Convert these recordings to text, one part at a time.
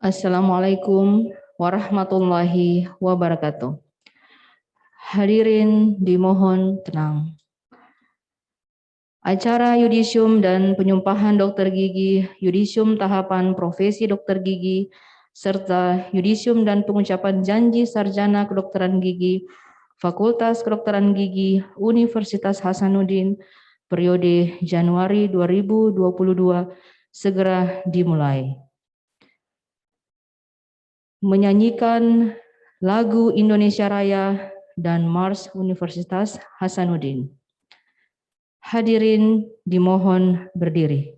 Assalamualaikum warahmatullahi wabarakatuh. Hadirin dimohon tenang. Acara yudisium dan penyumpahan dokter gigi, yudisium tahapan profesi dokter gigi, serta yudisium dan pengucapan janji sarjana kedokteran gigi, Fakultas Kedokteran Gigi Universitas Hasanuddin, periode Januari 2022, segera dimulai. Menyanyikan lagu Indonesia Raya dan Mars Universitas Hasanuddin. Hadirin dimohon berdiri.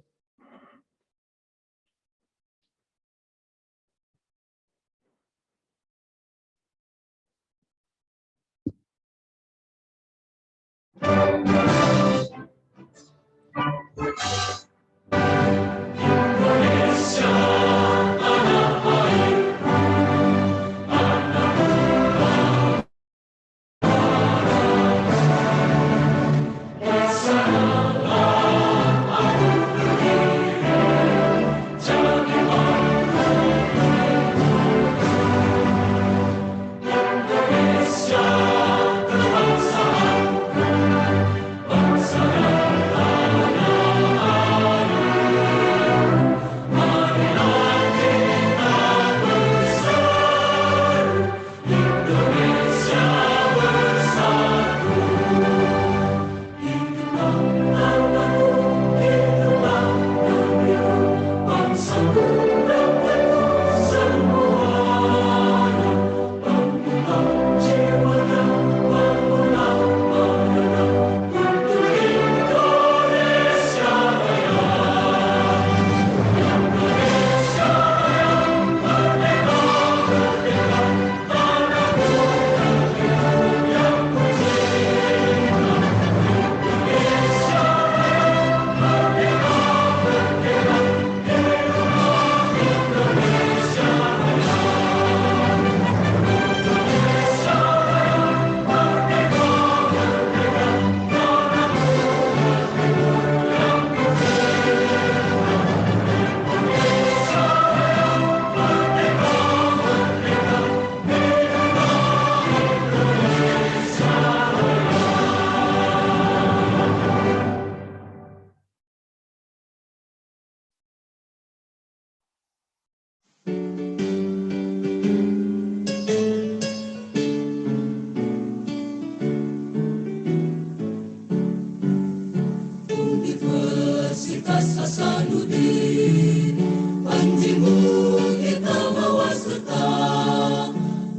Universitas Hasanuddin, panjimu kita bawa serta,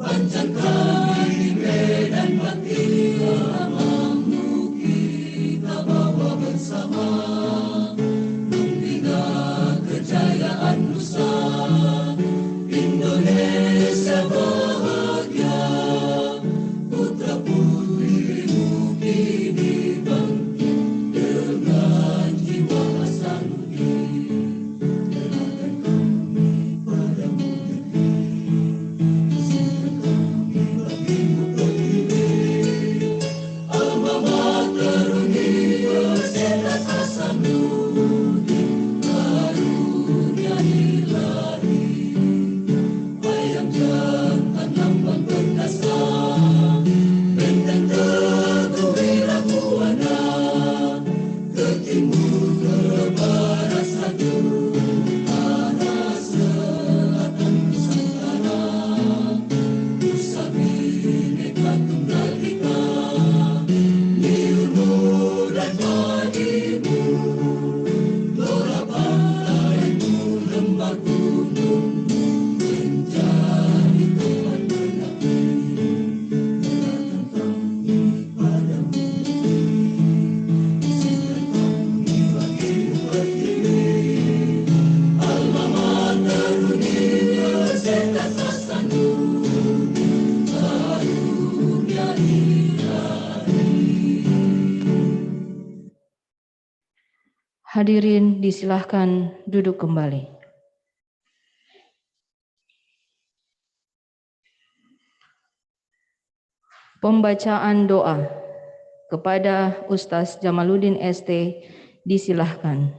panjangkan di medan mati, lambangmu kita bawa bersama, membina kejayaan nusa, Indonesia bahagia, putra putrimu kini bangkit dengan jiwa Hasanuddin. Serahkan kami padamu negeri, serahkan kami bagimu berdiri, alma mater Universitas Hasanuddin, karunia ilahi, wayang jantan lambang perkasa, benteng teguh wirabuana, ke timur ke barat satu, tanah selatan Nusantara, Nusa Bhinneka Tunggal Ika, niurmu dan padimu, gelora pantaimu, lembah gunungmu, menjadi teman mengabdi. Serahkan kami padamu negeri, serahkan kami bagimu berdiri, alma mater Universitas Hasanuddin, karunia ilahi. Hadirin disilahkan duduk kembali. Pembacaan doa kepada Ustaz Jamaluddin ST disilahkan.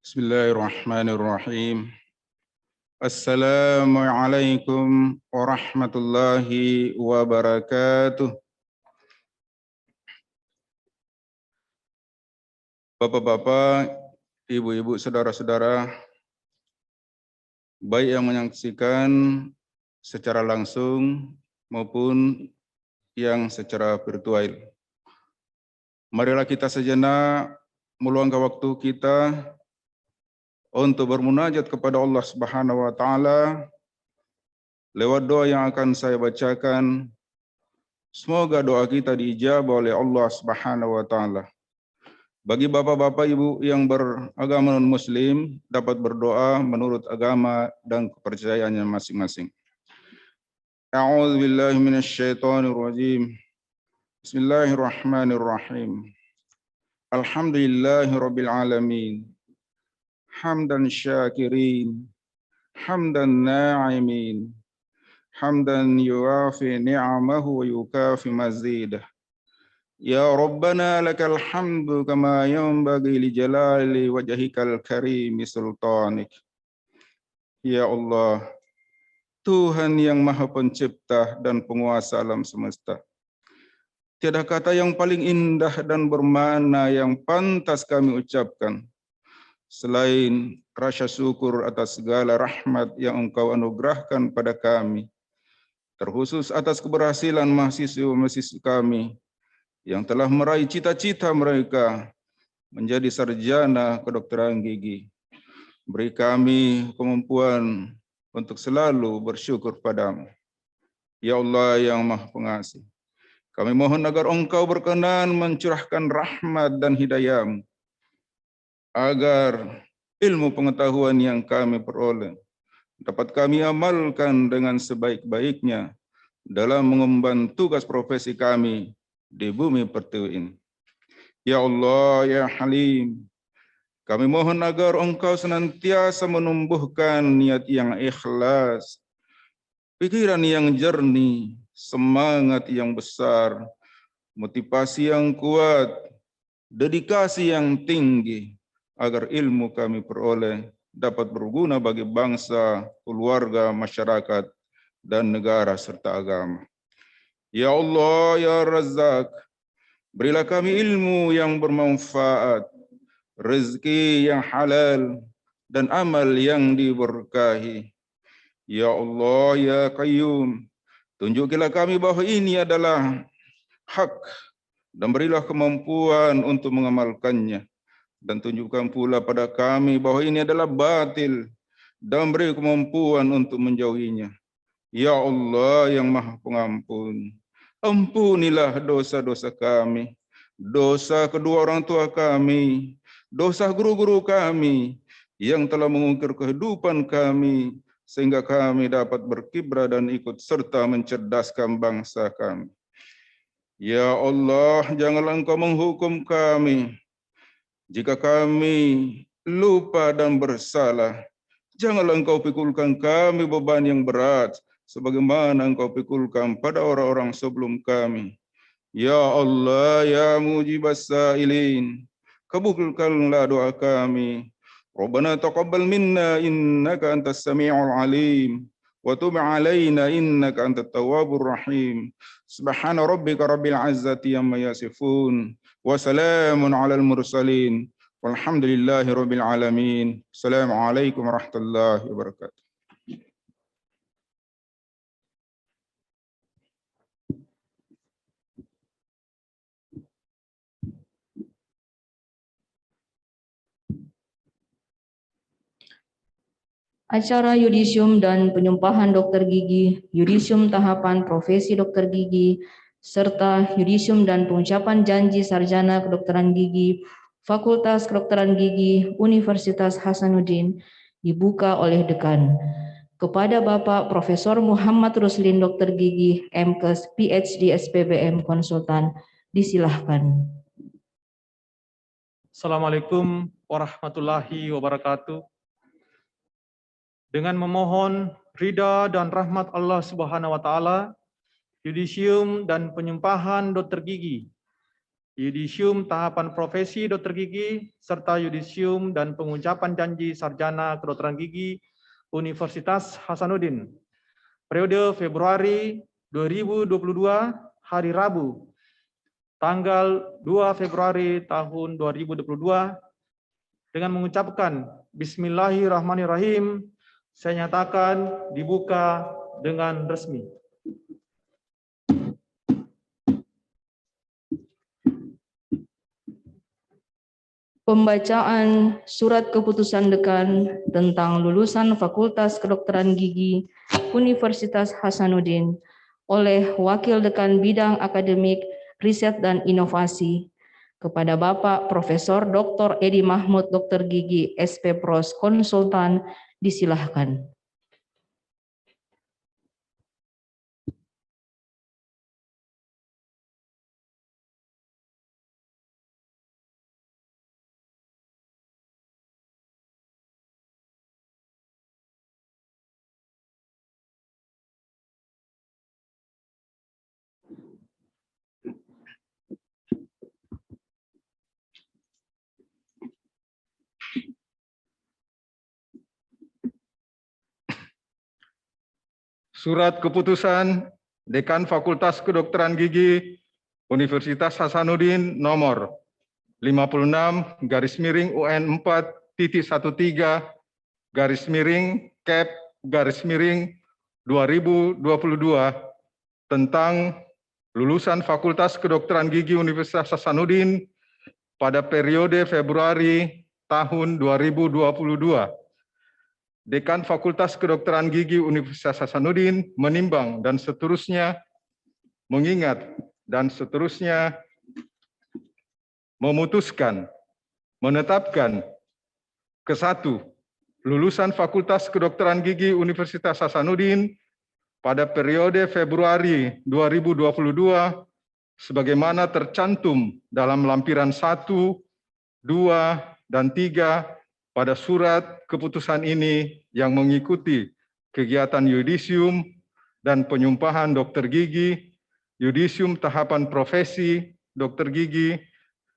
Bismillahirrahmanirrahim. Assalamualaikum warahmatullahi wabarakatuh. Bapak-bapak, ibu-ibu, saudara-saudara, baik yang menyaksikan secara langsung maupun yang secara virtual. Marilah kita sejenak meluangkan waktu kita untuk bermunajat kepada Allah Subhanahu wa taala lewat doa yang akan saya bacakan. Semoga doa kita diijabah oleh Allah Subhanahu wa taala. Bagi bapak-bapak ibu yang beragama non-muslim dapat berdoa menurut agama dan kepercayaannya masing-masing. A'udzu billahi minasyaitonir rajim. Bismillahirrahmanirrahim. Alhamdulillahirabbil alamin. Hamdan syakirin, hamdan na'imin, hamdan yuafi ni'amahu wa yukafi mazidah. Ya Rabbana lakal hamdu kama yanbaghi li jalali wajhikal karimi sultanik. Ya Allah, Tuhan yang Maha Pencipta dan Penguasa alam semesta. Tiada kata yang paling indah dan bermakna yang pantas kami ucapkan selain rasa syukur atas segala rahmat yang Engkau anugerahkan pada kami, terkhusus atas keberhasilan mahasiswa-mahasiswa kami yang telah meraih cita-cita mereka menjadi sarjana kedokteran gigi. Beri kami kemampuan untuk selalu bersyukur padamu. Ya Allah yang Maha Pengasih, kami mohon agar Engkau berkenan mencurahkan rahmat dan hidayah-Mu, agar ilmu pengetahuan yang kami peroleh dapat kami amalkan dengan sebaik-baiknya dalam mengemban tugas profesi kami di bumi pertiwi ini. Ya Allah, ya Halim, kami mohon agar Engkau senantiasa menumbuhkan niat yang ikhlas, pikiran yang jernih, semangat yang besar, motivasi yang kuat, dedikasi yang tinggi, agar ilmu kami peroleh dapat berguna bagi bangsa, keluarga, masyarakat, dan negara serta agama. Ya Allah, ya Razzaq, berilah kami ilmu yang bermanfaat, rezeki yang halal, dan amal yang diberkahi. Ya Allah, ya Qayyum, tunjukilah kami bahwa ini adalah hak, dan berilah kemampuan untuk mengamalkannya. Dan tunjukkan pula pada kami bahwa ini adalah batil, dan beri kemampuan untuk menjauhinya. Ya Allah yang Maha Pengampun, ampunilah dosa-dosa kami, dosa kedua orang tua kami, dosa guru-guru kami yang telah mengukir kehidupan kami, sehingga kami dapat berkiprah dan ikut serta mencerdaskan bangsa kami. Ya Allah, janganlah Engkau menghukum kami jika kami lupa dan bersalah. Janganlah Engkau pikulkan kami beban yang berat, sebagaimana Engkau pikulkan pada orang-orang sebelum kami. Ya Allah, ya mujibas sa'ilin, kabulkanlah doa kami. Rabbana taqabbal minna innaka antas sami'ul alim, wa tub 'alaina innaka antat tawwabur rahim. Subhana rabbika rabbil 'izzati amma yasifun, wa salamun 'alal mursalin. Walhamdulillahi rabbil alamin. Assalamualaikum warahmatullahi wabarakatuh. Acara yudisium dan penyumpahan dokter gigi, yudisium tahapan profesi dokter gigi, serta yudisium dan pengucapan janji sarjana kedokteran gigi, Fakultas Kedokteran Gigi Universitas Hasanuddin dibuka oleh Dekan. Kepada Bapak Profesor Muhammad Ruslin Dokter Gigi, MKes, PhD, SPBM, Konsultan, disilahkan. Assalamualaikum warahmatullahi wabarakatuh. Dengan memohon ridha dan rahmat Allah Subhanahu wa taala, yudisium dan penyumpahan dokter gigi Yudisium tahapan profesi dokter gigi, serta yudisium dan pengucapan janji sarjana kedokteran gigi Universitas Hasanuddin. Periode Februari 2022, hari Rabu, tanggal 2 Februari tahun 2022, dengan mengucapkan Bismillahirrahmanirrahim, saya nyatakan dibuka dengan resmi. Pembacaan surat keputusan dekan tentang lulusan Fakultas Kedokteran Gigi Universitas Hasanuddin oleh Wakil Dekan Bidang Akademik, Riset dan Inovasi kepada Bapak Profesor Dr. Edi Mahmud, Dr. Gigi, SP Pros Konsultan, disilahkan. Surat keputusan Dekan Fakultas Kedokteran Gigi Universitas Hasanuddin nomor 56-UN4-1313-Cap-2022 tentang lulusan Fakultas Kedokteran Gigi Universitas Hasanuddin pada periode Februari tahun 2022. Dekan Fakultas Kedokteran Gigi Universitas Hasanuddin menimbang dan seterusnya mengingat dan seterusnya memutuskan menetapkan ke-1 lulusan Fakultas Kedokteran Gigi Universitas Hasanuddin pada periode Februari 2022 sebagaimana tercantum dalam lampiran 1, 2, dan 3 pada surat keputusan ini yang mengikuti kegiatan yudisium dan penyumpahan dokter gigi, yudisium tahapan profesi dokter gigi,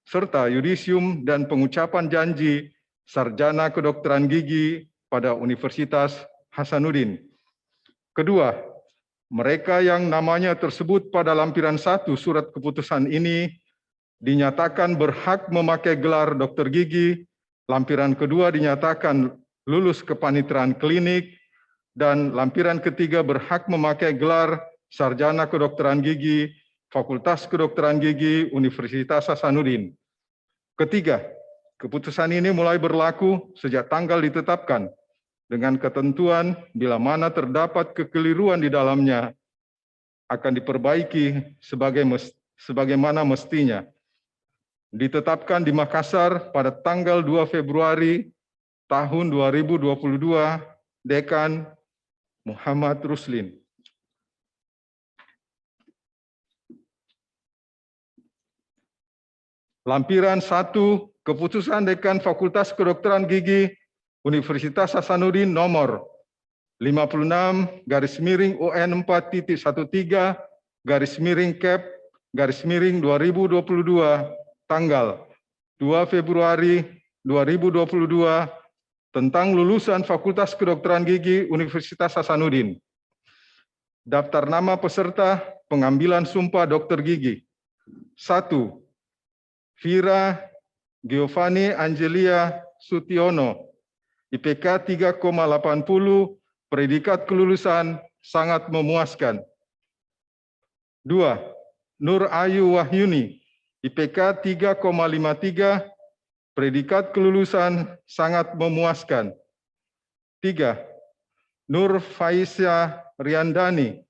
serta yudisium dan pengucapan janji sarjana kedokteran gigi pada Universitas Hasanuddin. Kedua, mereka yang namanya tersebut pada lampiran 1 surat keputusan ini dinyatakan berhak memakai gelar dokter gigi. Lampiran kedua dinyatakan lulus kepaniteraan klinik, dan lampiran ketiga berhak memakai gelar sarjana kedokteran gigi Fakultas Kedokteran Gigi Universitas Hasanuddin. Ketiga, keputusan ini mulai berlaku sejak tanggal ditetapkan dengan ketentuan bila mana terdapat kekeliruan di dalamnya akan diperbaiki sebagaimana mestinya. Ditetapkan di Makassar pada tanggal 2 Februari tahun 2022, Dekan Muhammad Ruslin. Lampiran 1, keputusan Dekan Fakultas Kedokteran Gigi Universitas Hasanuddin nomor 56-13-Cap-2022 tanggal 2 Februari 2022 tentang lulusan Fakultas Kedokteran Gigi Universitas Hasanuddin. Daftar nama peserta pengambilan sumpah dokter gigi. 1. Vira Giovanni Angelia Sutiono, IPK 3,80, predikat kelulusan sangat memuaskan. 2. Nur Ayu Wahyuni, IPK 3,53, predikat kelulusan sangat memuaskan. 3. Nur Faisya Riandani,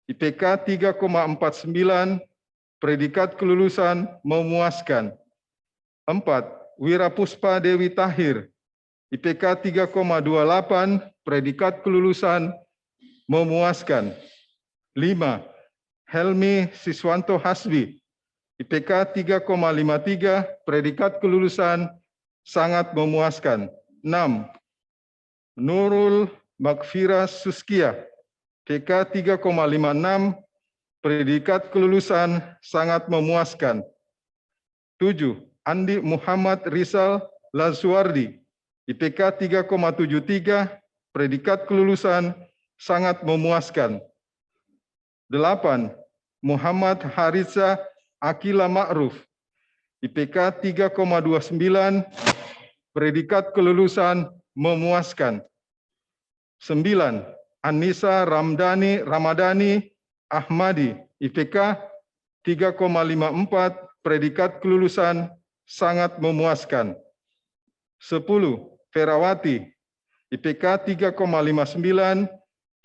IPK 3,49, predikat kelulusan memuaskan. 4. Wira Puspa Dewi Tahir, IPK 3,28, predikat kelulusan memuaskan. 5. Helmi Siswanto Hasbi, IPK 3,53, predikat kelulusan sangat memuaskan. 6. Nurul Makfira Suskia, IPK 3,56, predikat kelulusan sangat memuaskan. 7. Andi Muhammad Rizal Lazuardi, IPK 3,73, predikat kelulusan sangat memuaskan. 8. Muhammad Haritsa Akila Ma'ruf, IPK 3,29, predikat kelulusan memuaskan. 9. Anissa Ramadhani Ahmadi, IPK 3,54, predikat kelulusan sangat memuaskan. 10. Ferawati, IPK 3,59,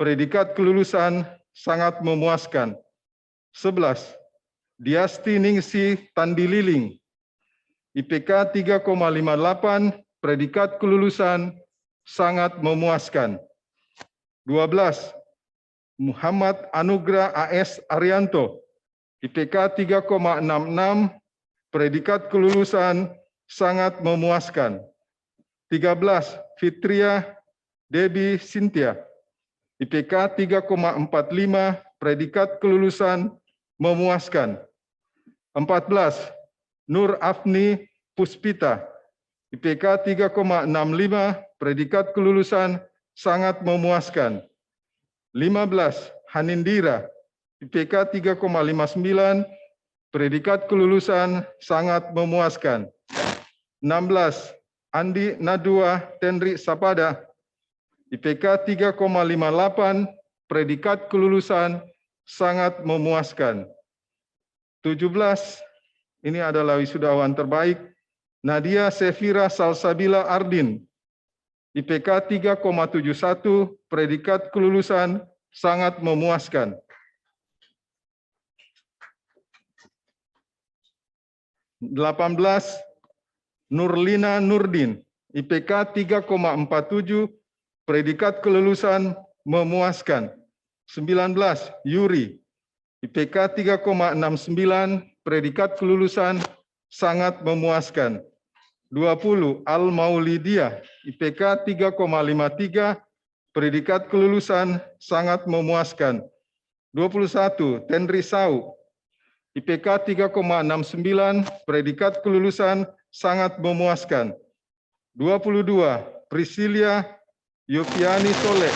predikat kelulusan sangat memuaskan. 11. Diasti Ningsih Tandililing, IPK 3,58, predikat kelulusan sangat memuaskan. 12. Muhammad Anugrah AS Arianto, IPK 3,66, predikat kelulusan sangat memuaskan. 13. Fitria Debi Cynthia, IPK 3,45, predikat kelulusan memuaskan. 14. Nur Afni Puspita, IPK 3,65, predikat kelulusan sangat memuaskan. 15. Hanindira, IPK 3,59, predikat kelulusan sangat memuaskan. 16. Andi Nadua Tenri Sapada, IPK 3,58, predikat kelulusan sangat memuaskan. 17. Ini adalah wisudawan terbaik, Nadia Sefira Salsabila Ardin, IPK 3,71, predikat kelulusan sangat memuaskan. 18. Nurlina Nurdin, IPK 3,47, predikat kelulusan memuaskan. 19. Yuri, IPK 3,69, predikat kelulusan sangat memuaskan. 20. Al Maulidia, IPK 3,53, predikat kelulusan sangat memuaskan. 21. Tenri Sau, IPK 3,69, predikat kelulusan sangat memuaskan. 22. Priscilia Yofiani Soleh,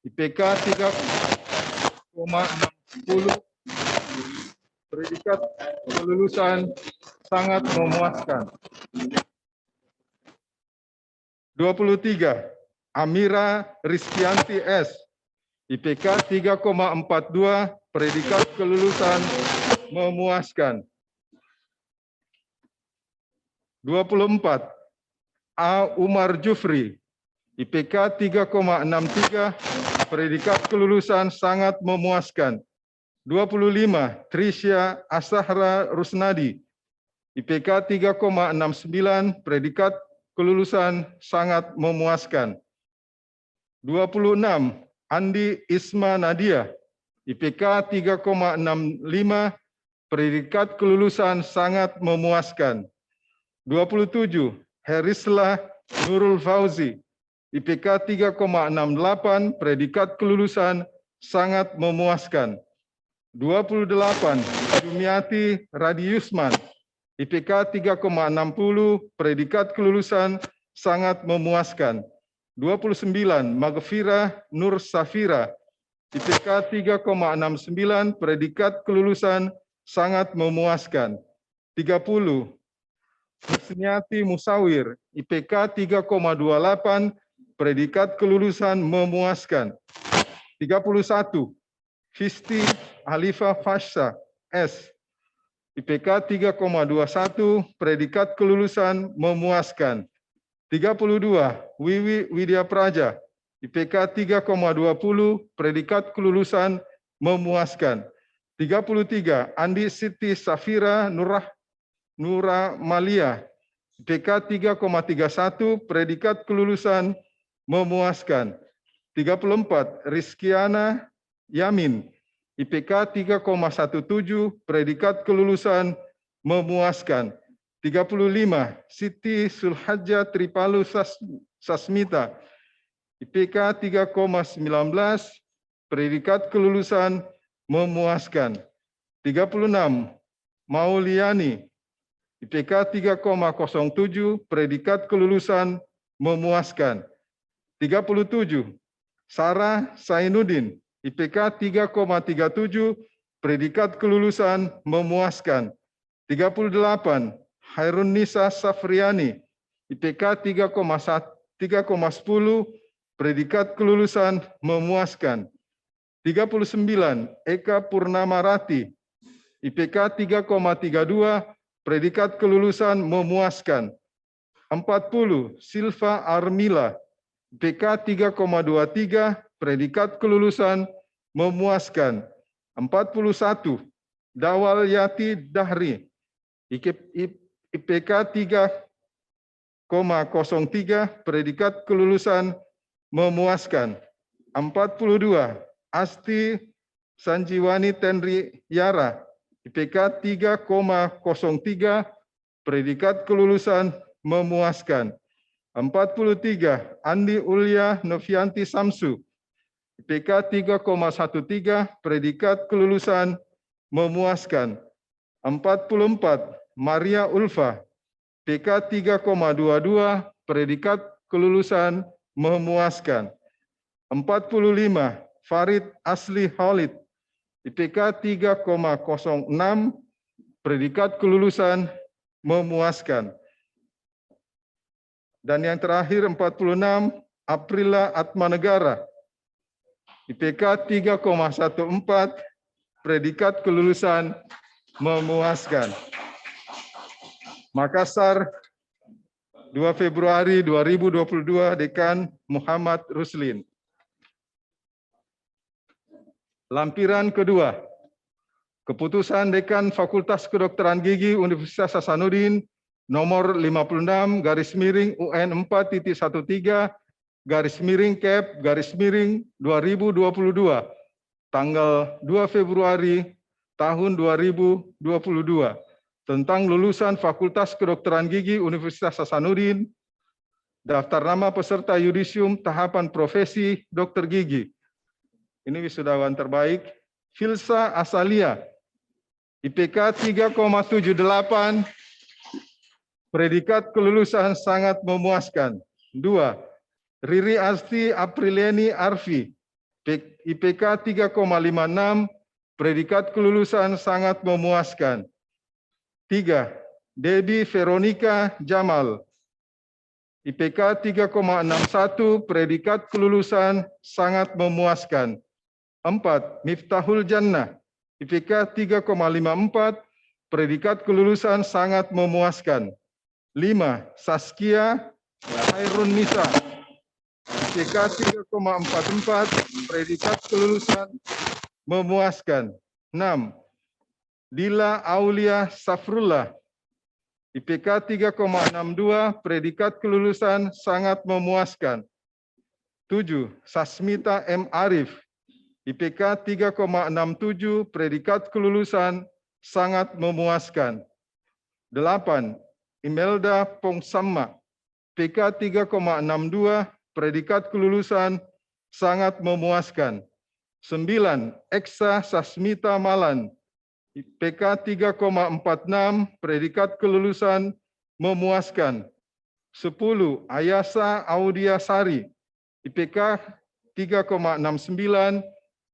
IPK 3,60, predikat kelulusan sangat memuaskan. 23. Amira Rizkianti S, IPK 3,42, predikat kelulusan memuaskan. 24. A. Umar Jufri, IPK 3,63, predikat kelulusan sangat memuaskan. 25. Trisha Asahra Rusnadi, IPK 3,69, predikat kelulusan sangat memuaskan. 26. Andi Isma Nadia, IPK 3,65, predikat kelulusan sangat memuaskan. 27. Herislah Nurul Fauzi, IPK 3,68, predikat kelulusan sangat memuaskan. 28. Jumiati Radiusman, IPK 3,60, predikat kelulusan sangat memuaskan. 29. Maghfirah Nur Safira, IPK 3,69, predikat kelulusan sangat memuaskan. 30. Husniati Musawir, IPK 3,28, predikat kelulusan memuaskan. 31. Fisti Alifah Fasha S, IPK 3,21, predikat kelulusan memuaskan. 32. Wiwi Widya Praja, IPK 3,20, predikat kelulusan memuaskan. 33. Andi Siti Safira Nura Malia, IPK 3,31, predikat kelulusan memuaskan. 34. Rizkiana Yamin, IPK 3,17, predikat kelulusan memuaskan. 35. Siti Sulhajja Tripalu Sasmita, IPK 3,19, predikat kelulusan memuaskan. 36. Mauliani IPK 3,07, predikat kelulusan memuaskan. 37, Sarah Sainuddin, IPK 3,37, predikat kelulusan memuaskan. 38, Hairun Nisa Safriani, IPK 3,10, predikat kelulusan memuaskan. 39, Eka Purnamarati, IPK 3,32, predikat kelulusan memuaskan. 40, Silva Armila, IPK 3,23, predikat kelulusan memuaskan. 41, Dawal Yati Dahri, IPK 3,03, predikat kelulusan memuaskan. 42, Asti Sanjiwani Tenri Yara, IPK 3,03, predikat kelulusan memuaskan. 43, Andi Ulya Novianti Samsu, IPK 3,13, predikat kelulusan memuaskan. 44, Maria Ulfa, IPK 3,22, predikat kelulusan memuaskan. 45, Farid Asli Khalid, IPK 3,06, predikat kelulusan memuaskan. Dan yang terakhir 46, Aprila Atmanegara, IPK 3,14, predikat kelulusan memuaskan. Makassar, 2 Februari 2022, Dekan Muhammad Ruslin. Lampiran kedua, keputusan Dekan Fakultas Kedokteran Gigi Universitas Hasanuddin nomor 56/UN 4.1.3/Cap/2022 tanggal 2 Februari tahun 2022 tentang lulusan Fakultas Kedokteran Gigi Universitas Hasanuddin, daftar nama peserta yudisium tahapan profesi dokter gigi. Ini wisudawan terbaik, Filsa Asalia, IPK 3,78, predikat kelulusan sangat memuaskan. 2, Riri Asti Apriliani Arfi, IPK 3,56, predikat kelulusan sangat memuaskan. 3, Debbie Veronica Jamal, IPK 3,61, predikat kelulusan sangat memuaskan. 4, Miftahul Jannah, IPK 3,54, predikat kelulusan sangat memuaskan. 5, Saskia Hairun Nisa, IPK 3,44, predikat kelulusan memuaskan. 6, Dila Aulia Safrullah, IPK 3,62, predikat kelulusan sangat memuaskan. 7, Sasmita M. Arif, IPK 3,67, predikat kelulusan sangat memuaskan. 8, Imelda Pongsamma, IPK 3,62, predikat kelulusan sangat memuaskan. 9, Eksa Sasmita Malan, IPK 3,46, predikat kelulusan memuaskan. 10, Ayasa Audia Sari, IPK 3,69,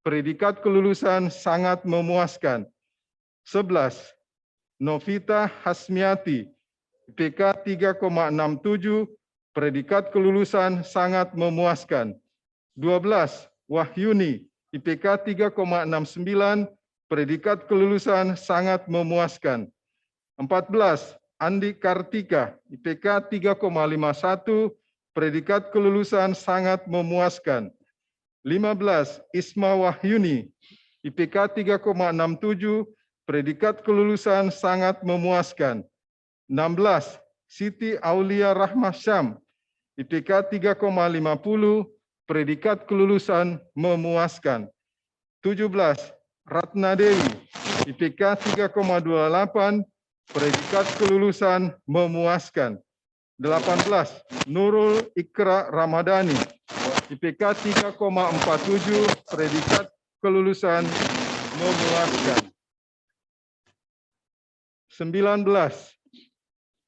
predikat kelulusan sangat memuaskan. 11, Novita Hasmiati, IPK 3,67, predikat kelulusan sangat memuaskan. 12, Wahyuni, IPK 3,69, predikat kelulusan sangat memuaskan. 14, Andi Kartika, IPK 3,51, predikat kelulusan sangat memuaskan. 15, Isma Wahyuni, IPK 3,67, predikat kelulusan sangat memuaskan. 16, Siti Aulia Rahmah Syam, IPK 3,50, predikat kelulusan memuaskan. 17, Ratna Dewi, IPK 3,28, predikat kelulusan memuaskan. 18, Nurul Ikra Ramadhani, IPK 3,47, predikat kelulusan memuaskan. 19,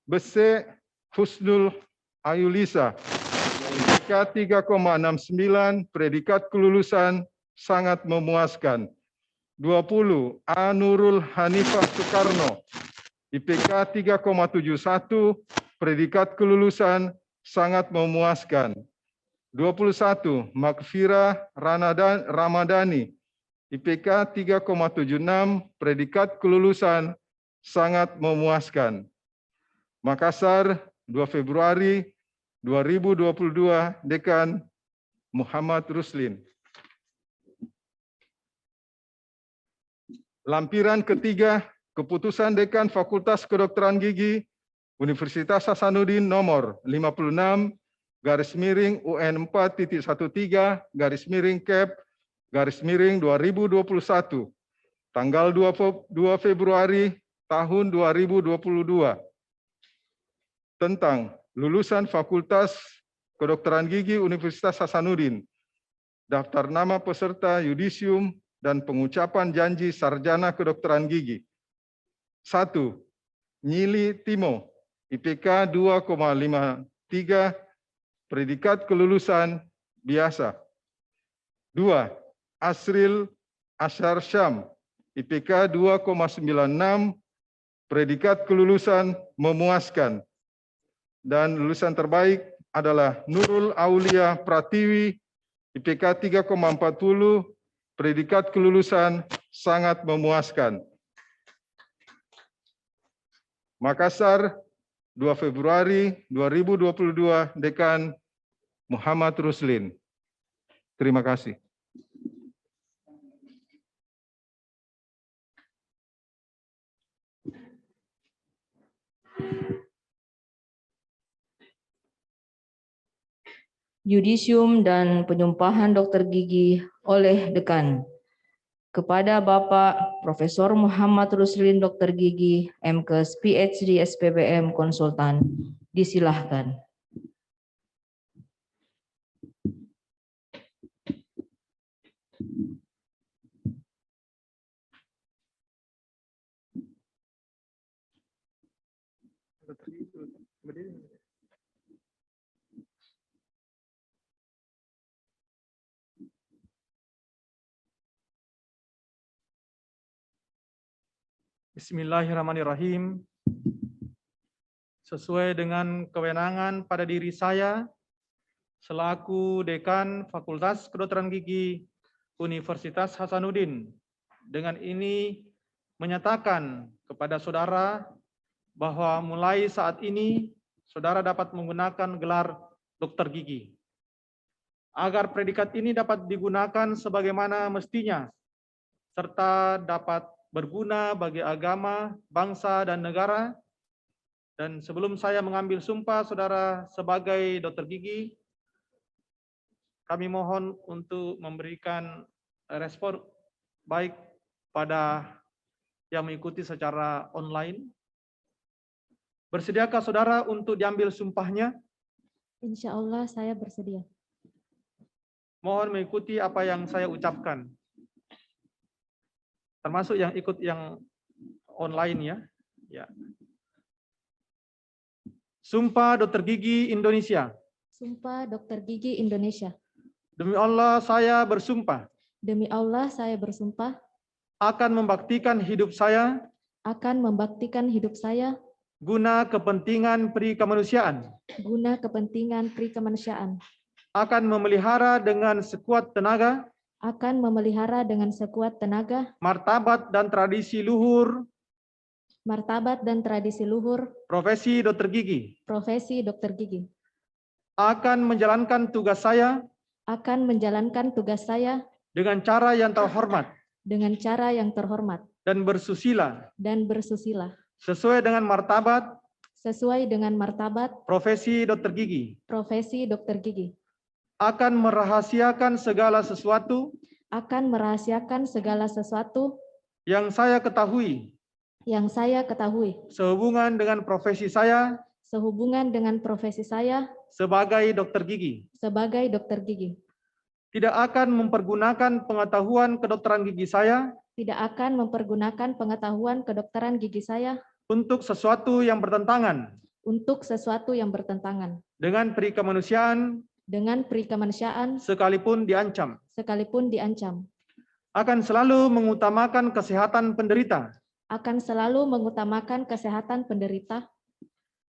Bese Husnul Ayulisa, IPK 3,69, predikat kelulusan sangat memuaskan. 20. A. Nurul Hanifah Soekarno, IPK 3,71, predikat kelulusan sangat memuaskan. 21. Makfira Ramadhani, IPK 3,76, predikat kelulusan sangat memuaskan. Makassar, 2 Februari 2022, Dekan Muhammad Ruslin. Lampiran ketiga, Keputusan Dekan Fakultas Kedokteran Gigi Universitas Hasanuddin nomor 56/UN 4.13/Cap/2021 tanggal 2 Februari tahun 2022 tentang lulusan Fakultas Kedokteran Gigi Universitas Hasanuddin. Daftar nama peserta yudisium dan pengucapan janji sarjana kedokteran gigi. 1. Nyili Timo, IPK 2,53, predikat kelulusan biasa. 2. Asril Asyar Syam, IPK 2,96, predikat kelulusan memuaskan. Dan lulusan terbaik adalah Nurul Aulia Pratiwi, IPK 3,40, predikat kelulusan sangat memuaskan. Makassar, 2 Februari 2022, Dekan Muhammad Ruslin. Terima kasih. Yudisium dan penyumpahan dokter gigi oleh Dekan. Kepada Bapak Profesor Muhammad Ruslin, Dokter Gigi, MKes, PhD, SPBM, Konsultan, disilahkan. Bismillahirrahmanirrahim. Sesuai dengan kewenangan pada diri saya selaku Dekan Fakultas Kedokteran Gigi Universitas Hasanuddin, dengan ini menyatakan kepada saudara bahwa mulai saat ini saudara dapat menggunakan gelar dokter gigi. Agar predikat ini dapat digunakan sebagaimana mestinya, serta dapat berguna bagi agama, bangsa, dan negara. Dan sebelum saya mengambil sumpah saudara sebagai dokter gigi, kami mohon untuk memberikan respon baik pada yang mengikuti secara online. Bersediakah saudara untuk diambil sumpahnya? Insya Allah saya bersedia. Mohon mengikuti apa yang saya ucapkan. Termasuk yang ikut yang online ya. Ya. Sumpah Dokter Gigi Indonesia. Sumpah Dokter Gigi Indonesia. Demi Allah saya bersumpah. Demi Allah saya bersumpah. Akan membaktikan hidup saya. Akan membaktikan hidup saya. Guna kepentingan pri kemanusiaan. Guna kepentingan pri kemanusiaan. Akan memelihara dengan sekuat tenaga. Akan memelihara dengan sekuat tenaga. Martabat dan tradisi luhur. Martabat dan tradisi luhur. Profesi dokter gigi. Profesi dokter gigi. Akan menjalankan tugas saya. Akan menjalankan tugas saya. Dengan cara yang terhormat. Dengan cara yang terhormat. Dan bersusila. Dan bersusila. Sesuai dengan martabat. Sesuai dengan martabat. Profesi dokter gigi. Profesi dokter gigi. Akan merahasiakan segala sesuatu. Akan merahasiakan segala sesuatu. Yang saya ketahui. Yang saya ketahui. Sehubungan dengan profesi saya. Sehubungan dengan profesi saya. Sebagai dokter gigi. Sebagai dokter gigi. Tidak akan mempergunakan pengetahuan kedokteran gigi saya. Tidak akan mempergunakan pengetahuan kedokteran gigi saya. Untuk sesuatu yang bertentangan. untuk sesuatu yang bertentangan dengan peri kemanusiaan dengan peri kemanusiaan sekalipun diancam. sekalipun diancam. Akan selalu mengutamakan kesehatan penderita Akan selalu mengutamakan kesehatan penderita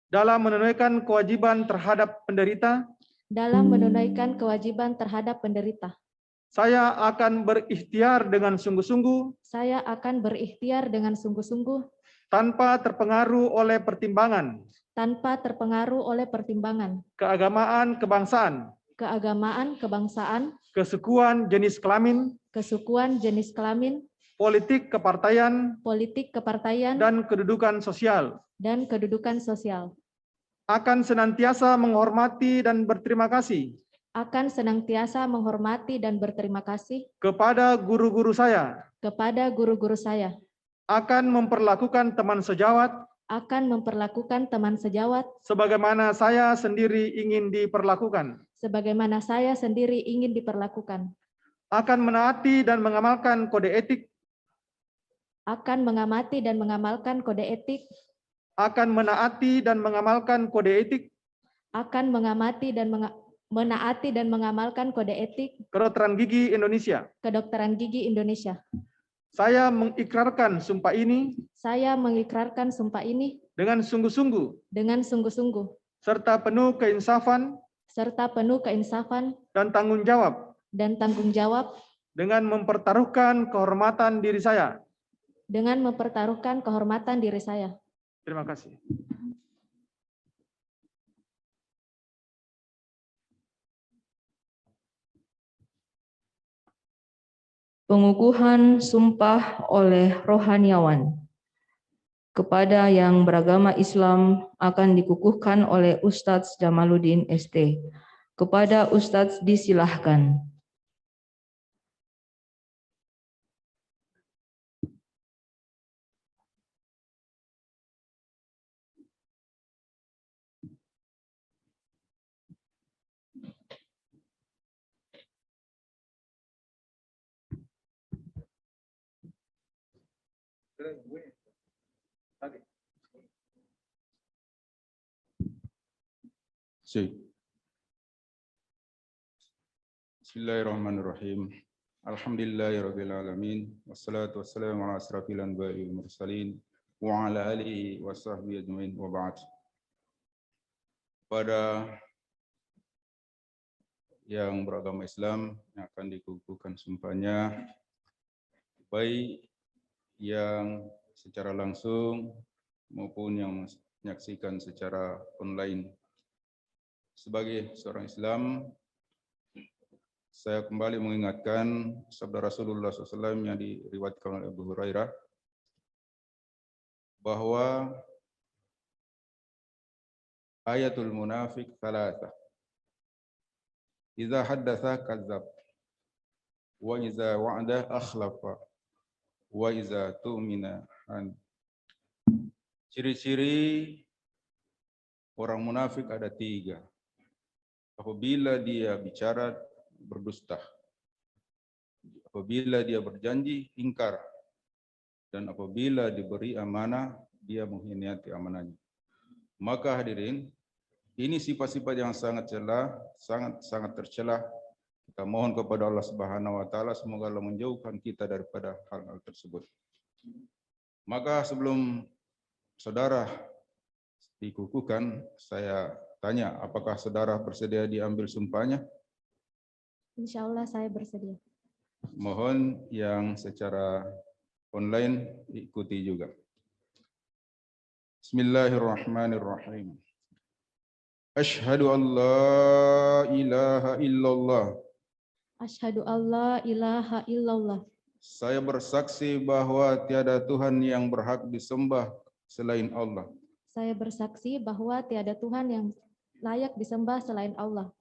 dalam menunaikan kewajiban terhadap penderita. dalam menunaikan kewajiban terhadap penderita. Saya akan berikhtiar dengan sungguh-sungguh Saya akan berikhtiar dengan sungguh-sungguh tanpa terpengaruh oleh pertimbangan tanpa terpengaruh oleh pertimbangan keagamaan, kebangsaan, keagamaan, kebangsaan, kesukuan, jenis kelamin, kesukuan, jenis kelamin, politik, kepartaian, politik, kepartaian, dan kedudukan sosial. dan kedudukan sosial. Akan senantiasa menghormati dan berterima kasih Akan senantiasa menghormati dan berterima kasih kepada guru-guru saya. kepada guru-guru saya. Akan memperlakukan teman sejawat Akan memperlakukan teman sejawat sebagaimana saya sendiri ingin diperlakukan. sebagaimana saya sendiri ingin diperlakukan. Akan menaati dan mengamalkan kode etik. Akan mengamati dan mengamalkan kode etik. Akan menaati dan mengamalkan kode etik Akan mengamati dan menaati dan mengamalkan kode etik Kedokteran Gigi Indonesia. Kedokteran Gigi Indonesia. Saya mengikrarkan sumpah ini Saya mengikrarkan sumpah ini dengan sungguh-sungguh dengan sungguh-sungguh serta penuh keinsafan serta penuh keinsafan dan tanggung jawab dan tanggung jawab dengan mempertaruhkan kehormatan diri saya. dengan mempertaruhkan kehormatan diri saya. Terima kasih. Pengukuhan sumpah oleh rohaniawan. Kepada yang beragama Islam akan dikukuhkan oleh Ustadz Jamaluddin ST. Kepada Ustadz disilahkan. Bismillahirrahmanirrahim. Alhamdulillahirabbil alamin wassalatu wassalamu ala asrafil anbiya'i wal mursalin wa ala alihi washabbihi ajmain wa ba'd. Pada yang beragama Islam yang akan dikukuhkan sumpahnya, baik yang secara langsung maupun yang menyaksikan secara online. Sebagai seorang Islam, saya kembali mengingatkan sabda Rasulullah SAW yang diriwayatkan oleh Abu Hurairah bahwa ayatul munafik thalatha. Idza haddatsa kadzdzab wa idza wa'ada akhlafa wa idza tu'mina an. Ciri-ciri orang munafik ada 3. Apabila dia bicara berdusta, apabila dia berjanji ingkar, dan apabila diberi amanah dia mengkhianati amanahnya. Maka hadirin, ini sifat-sifat yang sangat tercela. Kita mohon kepada Allah Subhanahu wa taala semoga Allah menjauhkan kita daripada hal-hal tersebut. Maka sebelum saudara dikukuhkan, saya tanya, apakah saudara bersedia diambil sumpahnya? Insya Allah saya bersedia. Mohon yang secara online ikuti juga. Bismillahirrahmanirrahim. Asyhadu an la ilaha illallah. Asyhadu alla ilaha illallah. Saya bersaksi bahwa tiada Tuhan yang berhak disembah selain Allah. Saya bersaksi bahwa tiada Tuhan yang layak disembah selain Allah.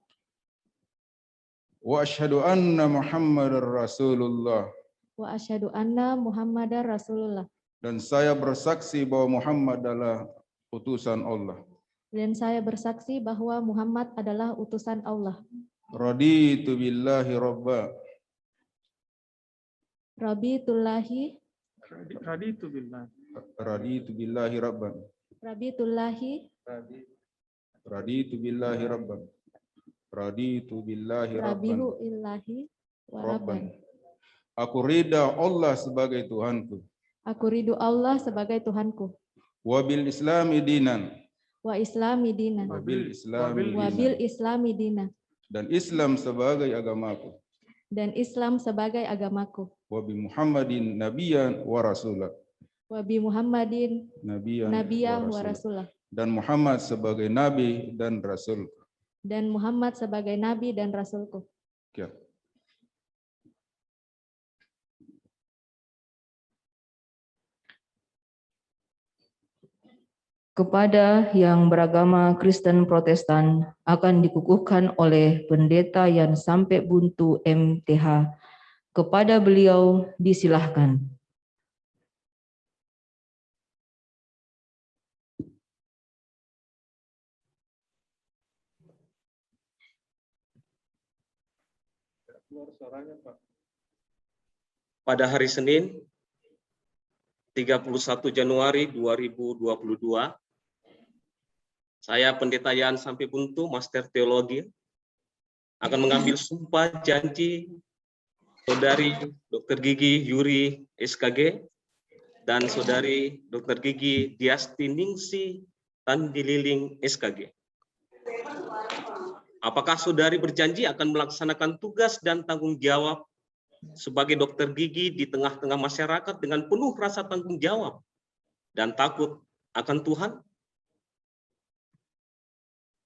Wa asyhadu anna Muhammadar Rasulullah. Wa asyhadu anna Muhammadar Rasulullah. Dan saya bersaksi bahwa Muhammad adalah utusan Allah. Dan saya bersaksi bahwa Muhammad adalah utusan Allah. Raditu billahi rabba. Raditu billah. Raditu billahi rabban. Rabitullahi Raditu billahi rabban. Raditu billahi rabban. Rabihu illahi Rabban. waraban. Aku ridha Allah sebagai Tuhanku. Aku ridho Allah sebagai Tuhanku. Wabil islami dinan. Wa islami dinan. Wabil islami Wabil dinan. islami dinan. Dan Islam sebagai agamaku. Dan Islam sebagai agamaku. Wabi Muhammadin nabiyan wa rasulah. Wabi Muhammadin Nabiyan nabiyah wa rasulah. rasulah. Dan Muhammad sebagai nabi dan rasul. Dan Muhammad sebagai nabi dan rasulku. Ya. Kepada yang beragama Kristen Protestan akan dikukuhkan oleh Pendeta Yan Sampai Buntu MTH. Kepada beliau disilahkan. Pada hari Senin 31 Januari 2022, saya Pendeta Yan Sampai Buntu, Master Teologi, akan mengambil sumpah janji Saudari Dr. Gigi Yuri SKG dan Saudari Dr. Gigi Diasti Ningsi Tandililing SKG. Apakah saudari berjanji akan melaksanakan tugas dan tanggung jawab sebagai dokter gigi di tengah-tengah masyarakat dengan penuh rasa tanggung jawab dan takut akan Tuhan?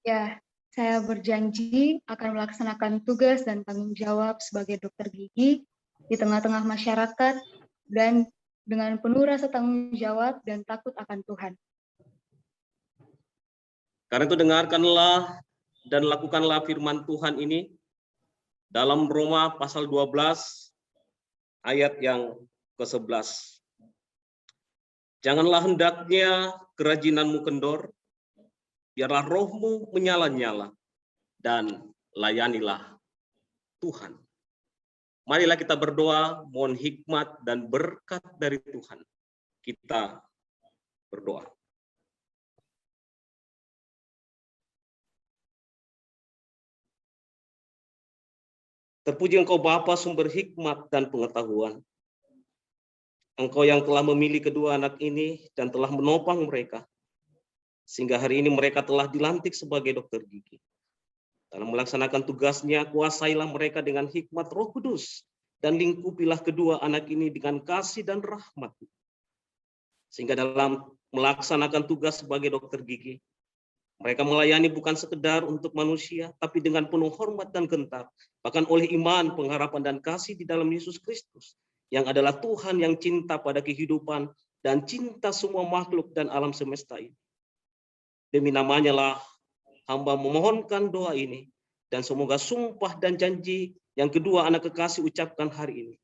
Ya, saya berjanji akan melaksanakan tugas dan tanggung jawab sebagai dokter gigi di tengah-tengah masyarakat dan dengan penuh rasa tanggung jawab dan takut akan Tuhan. Karena itu dengarkanlah dan lakukanlah firman Tuhan ini dalam Roma pasal 12 ayat yang ke-11. Janganlah hendaknya kerajinanmu kendor, biarlah rohmu menyala-nyala, dan layanilah Tuhan. Marilah kita berdoa, mohon hikmat dan berkat dari Tuhan. Kita berdoa. Terpuji Engkau Bapa sumber hikmat dan pengetahuan. Engkau yang telah memilih kedua anak ini dan telah menopang mereka. Sehingga hari ini mereka telah dilantik sebagai dokter gigi. Dalam melaksanakan tugasnya, kuasailah mereka dengan hikmat Roh Kudus. Dan lingkupilah kedua anak ini dengan kasih dan rahmat. Sehingga dalam melaksanakan tugas sebagai dokter gigi, mereka melayani bukan sekedar untuk manusia, tapi dengan penuh hormat dan gentar. Bahkan oleh iman, pengharapan, dan kasih di dalam Yesus Kristus. Yang adalah Tuhan yang cinta pada kehidupan dan cinta semua makhluk dan alam semesta ini. Demi namanya lah hamba memohonkan doa ini. Dan semoga sumpah dan janji yang kedua anak kekasih ucapkan hari ini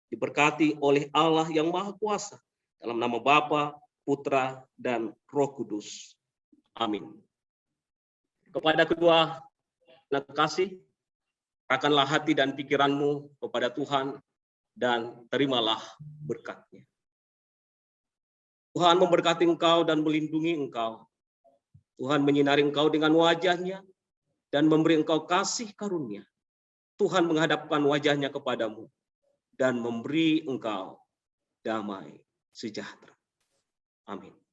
diberkati oleh Allah yang Maha Kuasa. Dalam nama Bapa, Putra, dan Roh Kudus. Amin. Kepada kedua anak kekasih, serahkanlah hati dan pikiranmu kepada Tuhan dan terimalah berkat-Nya. Tuhan memberkati engkau dan melindungi engkau. Tuhan menyinari engkau dengan wajah-Nya dan memberi engkau kasih karunia. Tuhan menghadapkan wajah-Nya kepadamu dan memberi engkau damai sejahtera. Amin.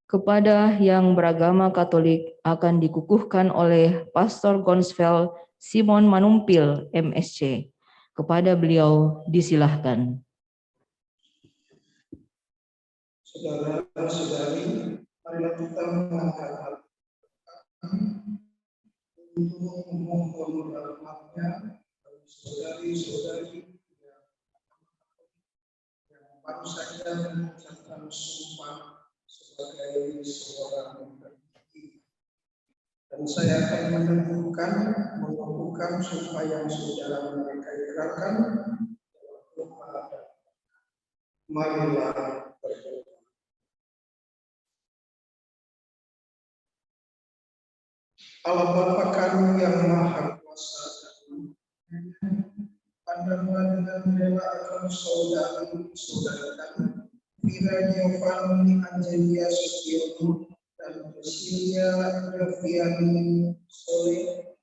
Kepada yang beragama Katolik akan dikukuhkan oleh Pastor Gonsvel Simon Manumpil, MSc. Kepada beliau disilahkan. Saudara-saudari, marilah kita mengangkat hati untuk memohon rahmat-Nya bagi saudari-saudari yang baru saja mengucapkan sumpah sebagai seorang dokter gigi. Dan saya akan melakukan sumpah yang saudara mereka ikrarkan dalam doa. Marilah berdoa. Allah Bapa kami yang Maha Kuasa, pandangan dengan rela akan saudara-saudara Vira Giovanni Angelia Sutiono dan Priscilia Graviani Soleh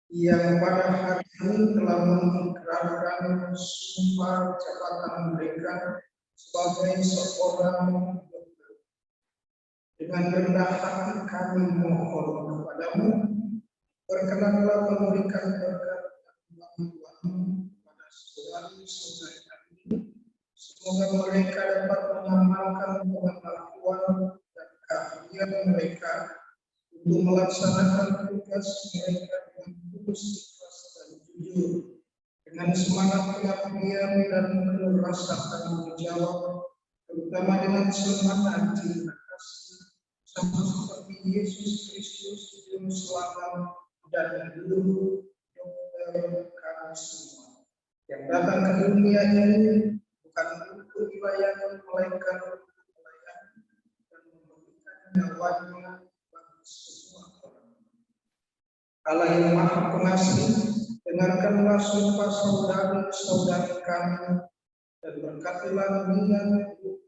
yang pada hari ini telah mengikrarkan sumpah jabatan mereka sebagai seorang dokter. Dengan rendah hati kami mohon kepadamu, berkenanlah memberikan berkat dan bantuan pada saudari-saudari kami. Semoga mereka dapat mengamalkan pengetahuan dan keahlian mereka untuk melaksanakan tugas mereka dengan tulus, ikhlas, dan jujur, dengan semangat pengabdian dan penuh rasa tanggung jawab, terutama dengan semangat cinta kasih, sama seperti Yesus Kristus Juru Selamat dan Guru dokter kami semua yang datang ke dunia ini bukan untuk dilayani, melainkan untuk melayani dan memberikan nyawanya bagi semua orang. Allah yang Maha Pengasih, dengarkanlah sumpah saudari-saudari kami dan berkatilah niat untuk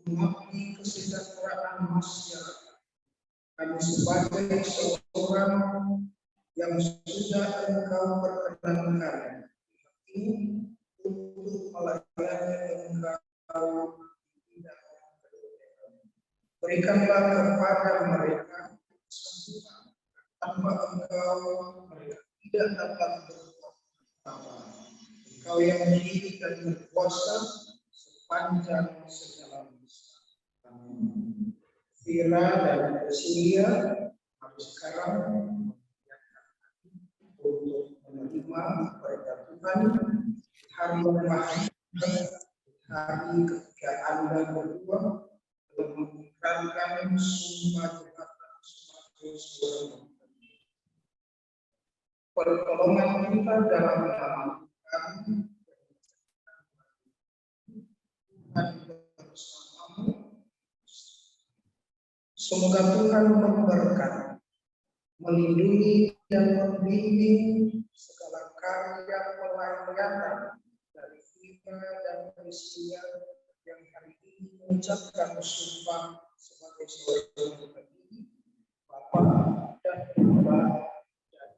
mengabdi kesejahteraan masyarakat. Kami sebagai seorang yang sudah Engkau perkenankan ini untuk melayani Engkau tidak berikanlah kepada mereka kesembuhan. Tanpa Engkau mereka tidak dapat berbuat apa. Engkau yang hidup dan berkuasa sepanjang segala masa. Amin. Vira dan Priscilia harus sekarang untuk menerima berkat Tuhan hari yang bahagia, hari ketika Anda berdua telah mengikrarkan sumpah jabatan sebagai seorang dokter. Pertolongan kita dalam nama kami dan bersamamu. Semoga Tuhan memberkati, melindungi dan membimbing segala karya pelayanan dari Vira dan Priscilia yang hari ini mengucapkan sumpah sebagai seorang dokter gigi, Bapa dan Putra dan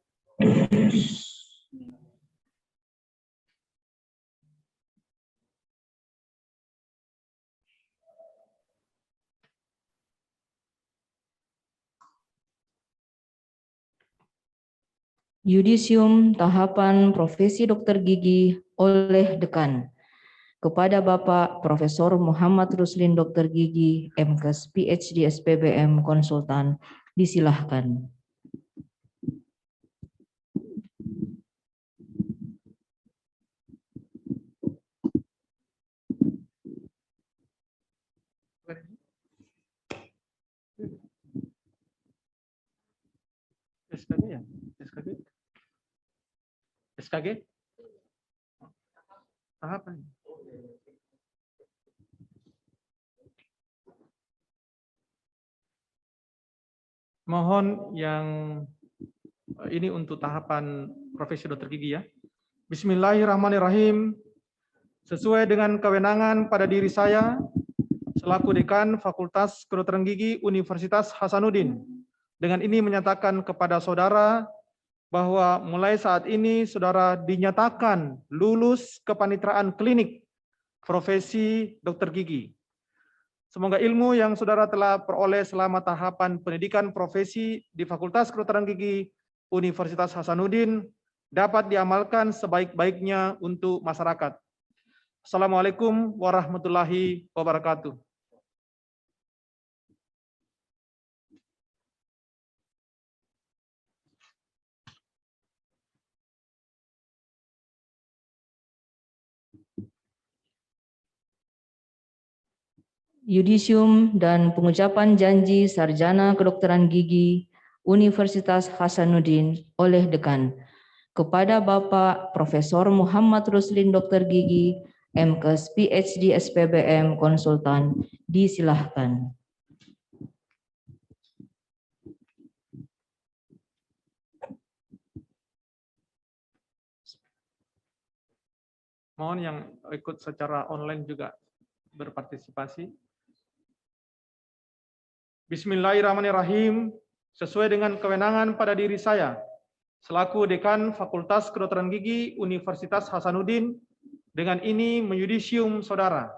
Roh Kudus. Yudisium tahapan profesi dokter gigi oleh Dekan. Kepada Bapak Profesor Muhammad Ruslin Dokter Gigi, MKes PhD SPBM Konsultan, disilahkan. SKG ya? SKG? Tahapan. Mohon yang ini untuk tahapan profesi dokter gigi ya. Bismillahirrahmanirrahim. Sesuai dengan kewenangan pada diri saya selaku Dekan Fakultas Kedokteran Gigi Universitas Hasanuddin. Dengan ini menyatakan kepada saudara bahwa mulai saat ini saudara dinyatakan lulus kepanitraan klinik profesi dokter gigi. Semoga ilmu yang saudara telah peroleh selama tahapan pendidikan profesi di Fakultas Kedokteran Gigi Universitas Hasanuddin dapat diamalkan sebaik-baiknya untuk masyarakat. Assalamualaikum warahmatullahi wabarakatuh. Yudisium dan pengucapan janji sarjana kedokteran gigi Universitas Hasanuddin oleh Dekan. Kepada Bapak Profesor Muhammad Ruslin Dokter Gigi, MKes PhD SPBM Konsultan, disilahkan. Mohon yang ikut secara online juga berpartisipasi. Bismillahirrahmanirrahim. Sesuai dengan kewenangan pada diri saya, selaku Dekan Fakultas Kedokteran Gigi Universitas Hasanuddin, dengan ini menyudisium saudara.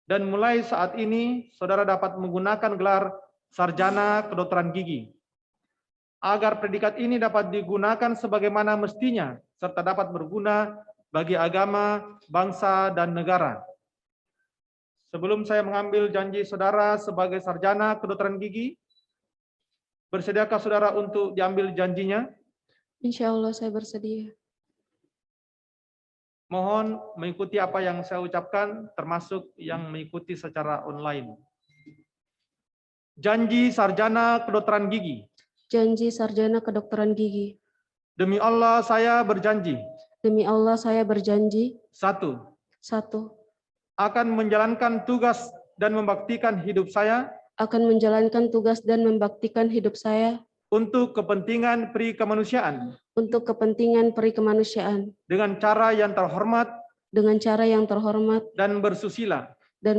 Dan mulai saat ini, saudara dapat menggunakan gelar Sarjana Kedokteran Gigi. Agar predikat ini dapat digunakan sebagaimana mestinya, serta dapat berguna bagi agama, bangsa, dan negara. Sebelum saya mengambil janji saudara sebagai Sarjana Kedokteran Gigi, bersediakah saudara untuk diambil janjinya? Insya Allah saya bersedia. Mohon mengikuti apa yang saya ucapkan, termasuk yang mengikuti secara online. Janji Sarjana Kedokteran Gigi. Janji Sarjana Kedokteran Gigi. Demi Allah saya berjanji. Demi Allah saya berjanji. 1. 1. Akan menjalankan tugas dan membaktikan hidup saya Akan menjalankan tugas dan membaktikan hidup saya untuk kepentingan peri kemanusiaan untuk kepentingan peri kemanusiaan dengan cara yang terhormat dengan cara yang terhormat dan bersusila,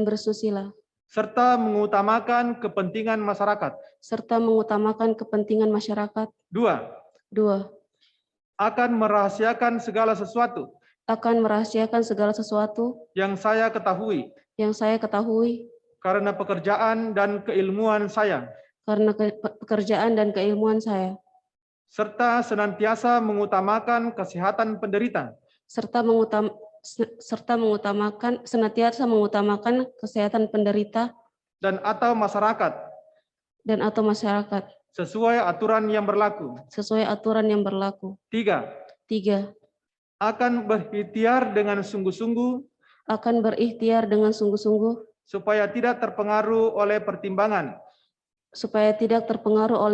bersusila, serta mengutamakan kepentingan masyarakat. serta mengutamakan kepentingan masyarakat. 2. 2. Akan merahasiakan segala sesuatu Akan merahasiakan segala sesuatu yang saya ketahui karena pekerjaan dan keilmuan saya, karena pekerjaan dan keilmuan saya, serta senantiasa mengutamakan kesehatan penderita serta senantiasa mengutamakan kesehatan penderita dan atau masyarakat sesuai aturan yang berlaku. 3. 3. Akan berikhtiar dengan sungguh-sungguh Akan berikhtiar dengan sungguh-sungguh supaya tidak terpengaruh oleh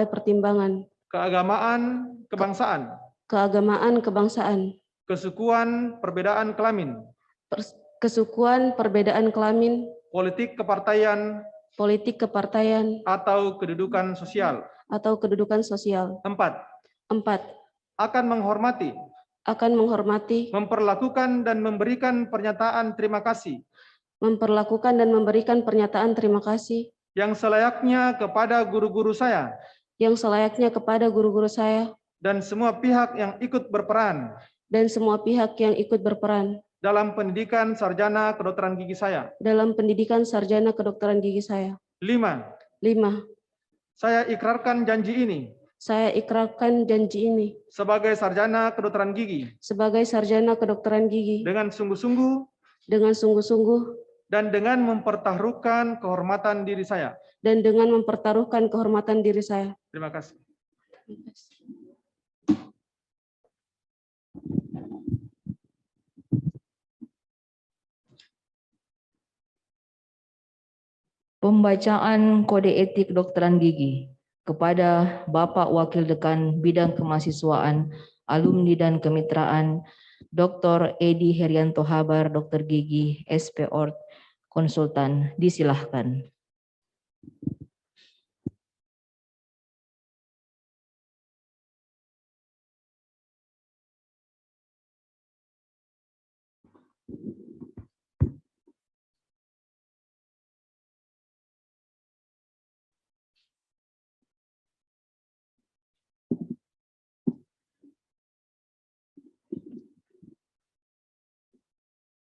pertimbangan keagamaan, kebangsaan, kesukuan, perbedaan kelamin, politik kepartaian, atau kedudukan sosial. 4. Akan menghormati, memperlakukan dan memberikan pernyataan terima kasih yang selayaknya kepada guru-guru saya dan semua pihak yang ikut berperan dalam pendidikan sarjana kedokteran gigi saya. 5. Saya ikrarkan janji ini sebagai sarjana kedokteran gigi dengan sungguh-sungguh dan dengan mempertaruhkan kehormatan diri saya. Terima kasih. Pembacaan Kode Etik Kedokteran Gigi kepada Bapak Wakil Dekan Bidang Kemahasiswaan, Alumni dan Kemitraan, Dr. Edi Herianto Habar, Dr. Gigi, SP Ort, Konsultan, disilahkan.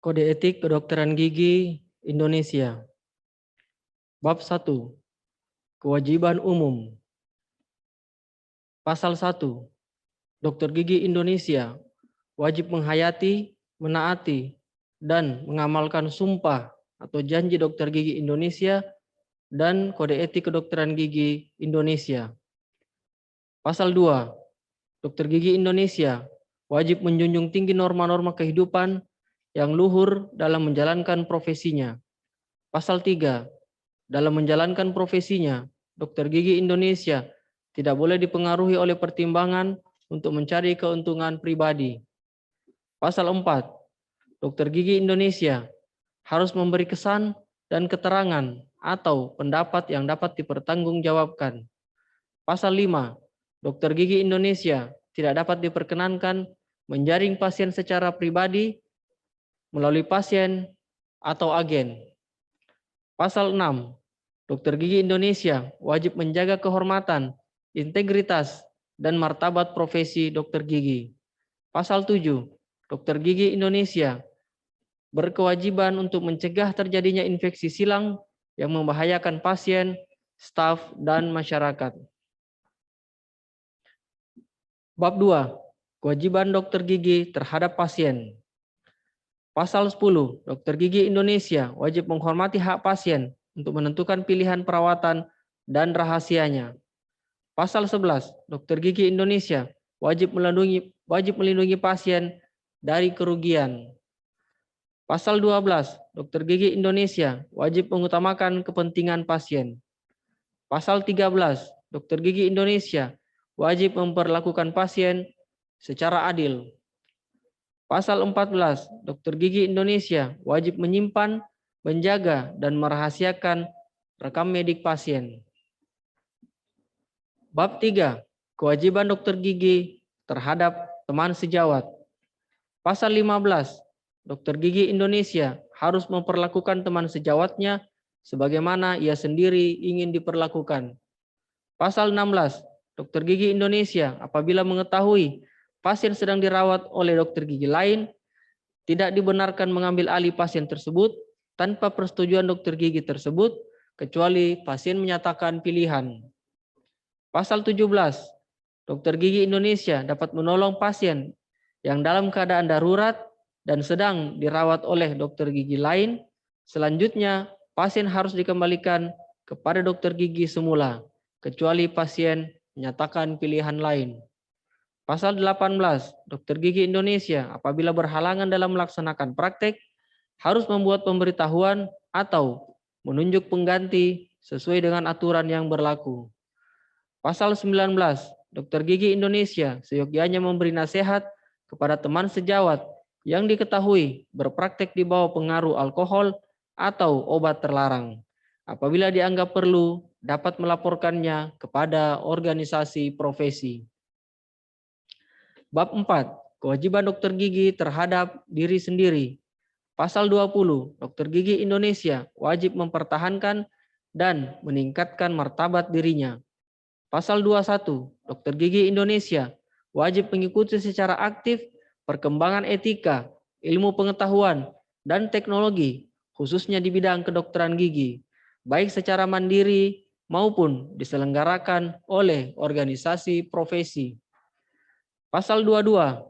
Kode Etik Kedokteran Gigi Indonesia. Bab 1. Kewajiban umum. Pasal 1. Dokter Gigi Indonesia wajib menghayati, menaati, dan mengamalkan sumpah atau janji Dokter Gigi Indonesia dan Kode Etik Kedokteran Gigi Indonesia. Pasal 2. Dokter Gigi Indonesia wajib menjunjung tinggi norma-norma kehidupan yang luhur dalam menjalankan profesinya. Pasal 3. Dalam menjalankan profesinya, Dokter Gigi Indonesia tidak boleh dipengaruhi oleh pertimbangan untuk mencari keuntungan pribadi. Pasal 4. Dokter Gigi Indonesia harus memberi kesan dan keterangan atau pendapat yang dapat dipertanggungjawabkan. Pasal 5. Dokter Gigi Indonesia tidak dapat diperkenankan menjaring pasien secara pribadi melalui pasien atau agen. Pasal 6. Dokter gigi Indonesia wajib menjaga kehormatan, integritas, dan martabat profesi dokter gigi. Pasal 7. Dokter gigi Indonesia berkewajiban untuk mencegah terjadinya infeksi silang yang membahayakan pasien, staf, dan masyarakat. Bab 2. Kewajiban dokter gigi terhadap pasien. Pasal 10. Dokter gigi Indonesia wajib menghormati hak pasien untuk menentukan pilihan perawatan dan rahasianya. Pasal 11. Dokter gigi Indonesia wajib melindungi pasien dari kerugian. Pasal 12. Dokter gigi Indonesia wajib mengutamakan kepentingan pasien. Pasal 13. Dokter gigi Indonesia wajib memperlakukan pasien secara adil. Pasal 14. Dokter gigi Indonesia wajib menyimpan, menjaga, dan merahasiakan rekam medik pasien. Bab 3. Kewajiban dokter gigi terhadap teman sejawat. Pasal 15. Dokter gigi Indonesia harus memperlakukan teman sejawatnya sebagaimana ia sendiri ingin diperlakukan. Pasal 16. Dokter gigi Indonesia apabila mengetahui pasien sedang dirawat oleh dokter gigi lain, tidak dibenarkan mengambil alih pasien tersebut tanpa persetujuan dokter gigi tersebut, kecuali pasien menyatakan pilihan. Pasal 17. Dokter gigi Indonesia dapat menolong pasien yang dalam keadaan darurat dan sedang dirawat oleh dokter gigi lain. Selanjutnya, pasien harus dikembalikan kepada dokter gigi semula, kecuali pasien menyatakan pilihan lain. Pasal 18. Dokter gigi Indonesia apabila berhalangan dalam melaksanakan praktek harus membuat pemberitahuan atau menunjuk pengganti sesuai dengan aturan yang berlaku. Pasal 19. Dokter gigi Indonesia seyogyanya memberi nasihat kepada teman sejawat yang diketahui berpraktek di bawah pengaruh alkohol atau obat terlarang. Apabila dianggap perlu, dapat melaporkannya kepada organisasi profesi. Bab 4. Kewajiban dokter gigi terhadap diri sendiri. Pasal 20. Dokter gigi Indonesia wajib mempertahankan dan meningkatkan martabat dirinya. Pasal 21. Dokter gigi Indonesia wajib mengikuti secara aktif perkembangan etika, ilmu pengetahuan, dan teknologi, khususnya di bidang kedokteran gigi, baik secara mandiri maupun diselenggarakan oleh organisasi profesi. Pasal 22.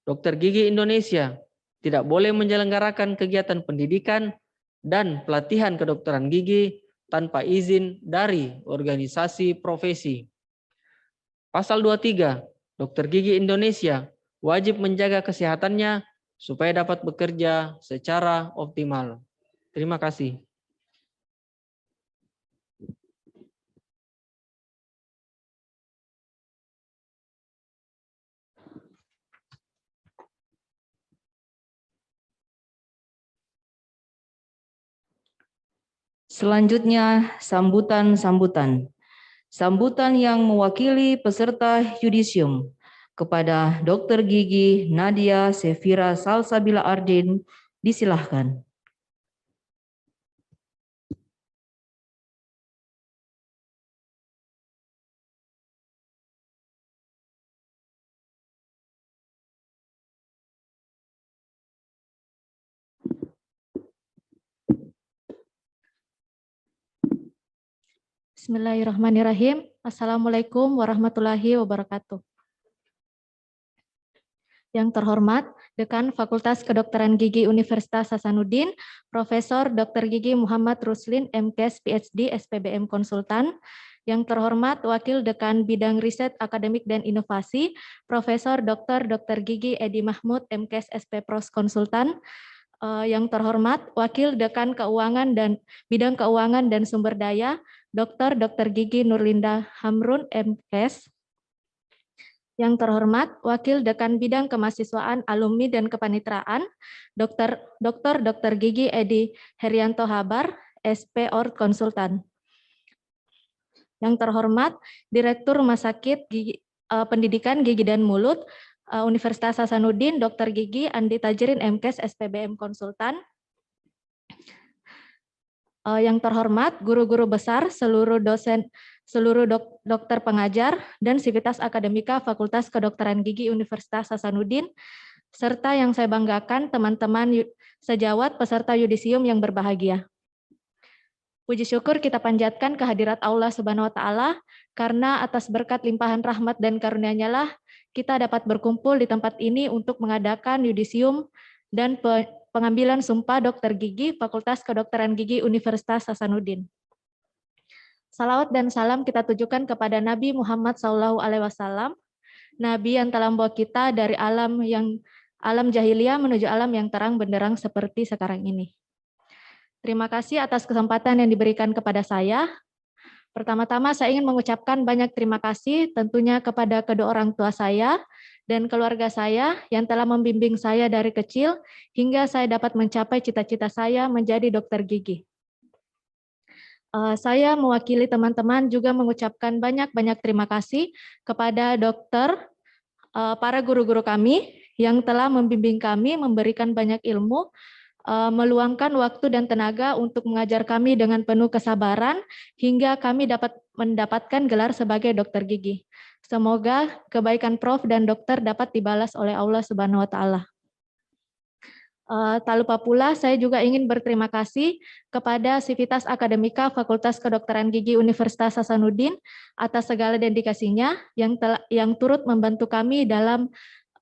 Dokter gigi Indonesia tidak boleh menyelenggarakan kegiatan pendidikan dan pelatihan kedokteran gigi tanpa izin dari organisasi profesi. Pasal 23. Dokter gigi Indonesia wajib menjaga kesehatannya supaya dapat bekerja secara optimal. Terima kasih. Selanjutnya, sambutan-sambutan. Sambutan yang mewakili peserta yudisium kepada Dr. Gigi Nadia Sefira Salsabila Ardin disilahkan. Bismillahirrahmanirrahim. Assalamualaikum warahmatullahi wabarakatuh. Yang terhormat, Dekan Fakultas Kedokteran Gigi Universitas Hasanuddin, Profesor Dr. Gigi Muhammad Ruslin, MKes PhD, SPBM Konsultan. Yang terhormat, Wakil Dekan Bidang Riset Akademik dan Inovasi, Profesor Dr. Gigi Edi Mahmud, MKes SP-Pros Konsultan. Yang terhormat, Wakil Dekan Keuangan dan Bidang Keuangan dan Sumber Daya, Dr. Gigi Nurlinda Hamrun, MKes. Yang terhormat, Wakil Dekan Bidang Kemahasiswaan, Alumni dan Kepanitraan, Dr. Gigi Edi Herianto Habar, SP-Org Konsultan. Yang terhormat, Direktur Rumah Sakit Pendidikan Gigi dan Mulut, Universitas Hasanuddin, Dr. Gigi Andi Tajrin, MKes, SPBM Konsultan. Yang terhormat guru-guru besar, seluruh dosen, seluruh dokter pengajar, dan sivitas akademika Fakultas Kedokteran Gigi Universitas Hasanuddin, serta yang saya banggakan teman-teman sejawat peserta yudisium yang berbahagia. Puji syukur kita panjatkan kehadirat Allah Subhanahu wa Ta'ala, karena atas berkat limpahan rahmat dan karunia-Nya lah kita dapat berkumpul di tempat ini untuk mengadakan yudisium dan pengambilan sumpah dokter gigi Fakultas Kedokteran Gigi Universitas Hasanuddin. Salawat dan salam kita tujukan kepada Nabi Muhammad SAW, Nabi yang telah membawa kita dari alam jahiliyah menuju alam yang terang benderang seperti sekarang ini. Terima kasih atas kesempatan yang diberikan kepada saya. Pertama-tama saya ingin mengucapkan banyak terima kasih tentunya kepada kedua orang tua saya dan keluarga saya yang telah membimbing saya dari kecil hingga saya dapat mencapai cita-cita saya menjadi dokter gigi. Saya mewakili teman-teman juga mengucapkan banyak-banyak terima kasih kepada dokter, para guru-guru kami yang telah membimbing kami, memberikan banyak ilmu, meluangkan waktu dan tenaga untuk mengajar kami dengan penuh kesabaran hingga kami dapat mendapatkan gelar sebagai dokter gigi. Semoga kebaikan Prof dan dokter dapat dibalas oleh Allah Subhanahu wa Ta'ala. Tak lupa pula saya juga ingin berterima kasih kepada Sivitas Akademika Fakultas Kedokteran Gigi Universitas Hasanuddin atas segala dedikasinya yang turut membantu kami dalam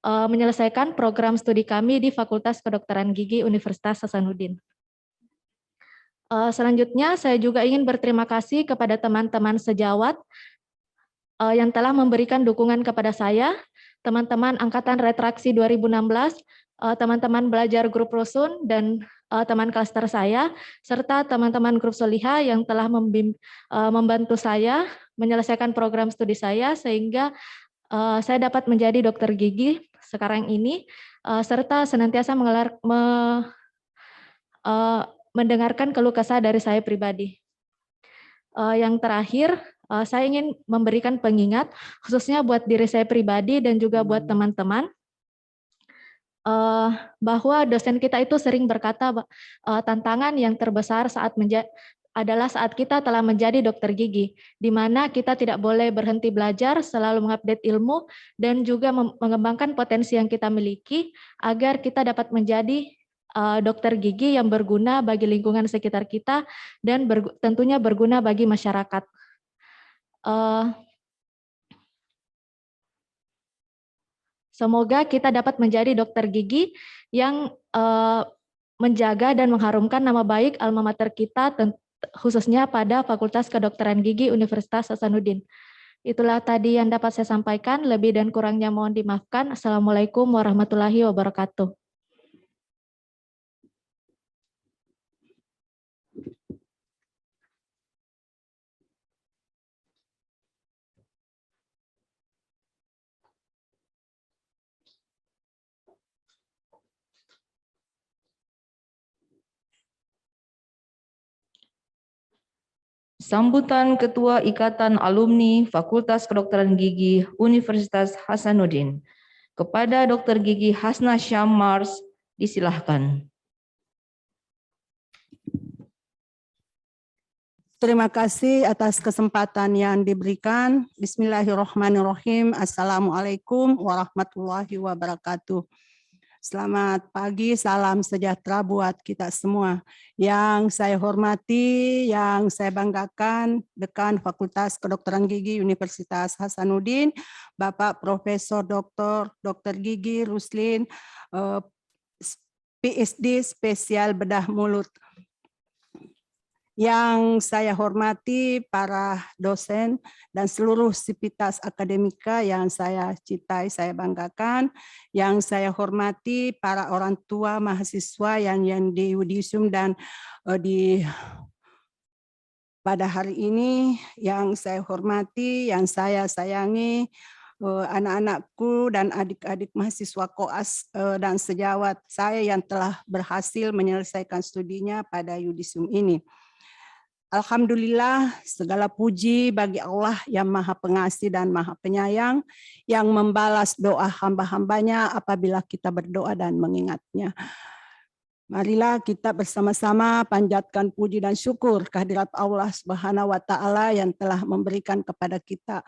menyelesaikan program studi kami di Fakultas Kedokteran Gigi Universitas Hasanuddin. Selanjutnya, saya juga ingin berterima kasih kepada teman-teman sejawat yang telah memberikan dukungan kepada saya, teman-teman Angkatan Retraksi 2016, teman-teman belajar grup Rusun, dan teman klaster saya, serta teman-teman grup Soliha yang telah membantu saya menyelesaikan program studi saya, sehingga saya dapat menjadi dokter gigi sekarang ini, serta senantiasa mendengarkan keluh kesah dari saya pribadi. Yang terakhir, saya ingin memberikan pengingat, khususnya buat diri saya pribadi dan juga buat teman-teman, bahwa dosen kita itu sering berkata tantangan yang terbesar adalah saat kita telah menjadi dokter gigi, di mana kita tidak boleh berhenti belajar, selalu mengupdate ilmu, dan juga mengembangkan potensi yang kita miliki, agar kita dapat menjadi dokter gigi yang berguna bagi lingkungan sekitar kita, dan tentunya berguna bagi masyarakat. Semoga kita dapat menjadi dokter gigi yang menjaga dan mengharumkan nama baik alma mater kita, khususnya pada Fakultas Kedokteran Gigi Universitas Hasanuddin. Itulah tadi yang dapat saya sampaikan, lebih dan kurangnya mohon dimaafkan. Assalamualaikum warahmatullahi wabarakatuh. Sambutan Ketua Ikatan Alumni Fakultas Kedokteran Gigi Universitas Hasanuddin kepada Dr. Gigi Hasna Syamars, disilahkan. Terima kasih atas kesempatan yang diberikan. Bismillahirrahmanirrahim. Assalamualaikum warahmatullahi wabarakatuh. Selamat pagi, salam sejahtera buat kita semua. Yang saya hormati, yang saya banggakan, Dekan Fakultas Kedokteran Gigi Universitas Hasanuddin, Bapak Profesor Dr. Gigi Ruslin, PhD spesial bedah mulut. Yang saya hormati para dosen dan seluruh sivitas akademika yang saya cintai, saya banggakan. Yang saya hormati para orang tua mahasiswa yang di yudisium dan pada hari ini. Yang saya hormati, yang saya sayangi, anak-anakku dan adik-adik mahasiswa koas dan sejawat saya yang telah berhasil menyelesaikan studinya pada yudisium ini. Alhamdulillah, segala puji bagi Allah yang Maha Pengasih dan Maha Penyayang, yang membalas doa hamba-hambanya apabila kita berdoa dan mengingatnya. Marilah kita bersama-sama panjatkan puji dan syukur kehadirat Allah Subhanahu wa Ta'ala yang telah memberikan kepada kita